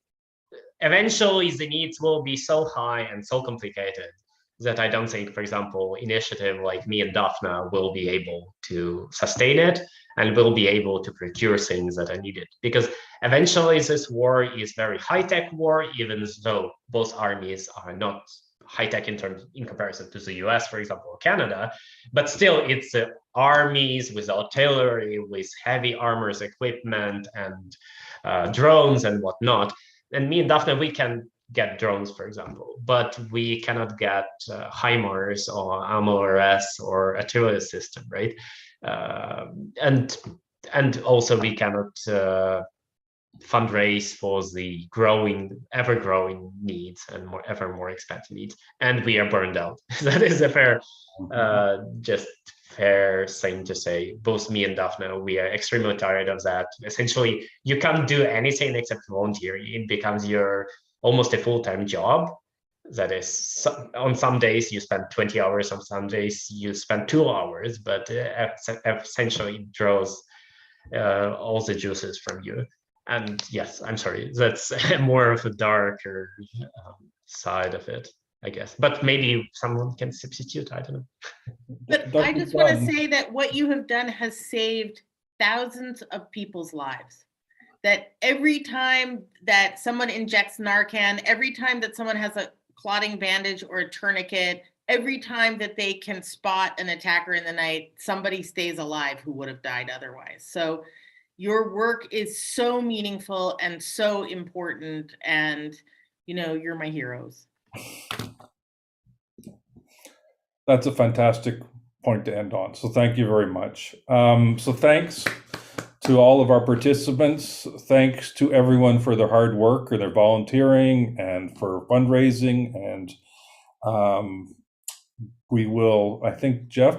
eventually the needs will be so high and so complicated that I don't think, for example, initiative like me and Dafna will be able to sustain it and will be able to procure things that are needed. Because eventually this war is very high-tech war, even though both armies are not high-tech in comparison to the US, for example, or Canada, but still it's armies with artillery, with heavy armors equipment and drones and whatnot. And me and Dafna, we can get drones, for example, but we cannot get HIMARS or AMLRS or artillery system, right? and also we cannot fundraise for the ever growing needs and ever more expensive needs, and we are burned out. That is a fair thing to say. Both me and Dafna, we are extremely tired of that. Essentially, you can't do anything except volunteer. It becomes almost a full-time job. That is, on some days you spend 20 hours, on some days you spend 2 hours, but essentially it draws all the juices from you. And yes, I'm sorry, that's more of a darker side of it, I guess. But maybe someone can substitute, I don't know. But I just want to say that what you have done has saved thousands of people's lives. That every time that someone injects Narcan, every time that someone has a clotting bandage or a tourniquet, every time that they can spot an attacker in the night, somebody stays alive who would have died otherwise. So your work is so meaningful and so important, and you're my heroes. That's a fantastic point to end on. So thank you very much. So thanks to all of our participants. Thanks to everyone for their hard work or their volunteering and for fundraising. And we will, I think, Jeff,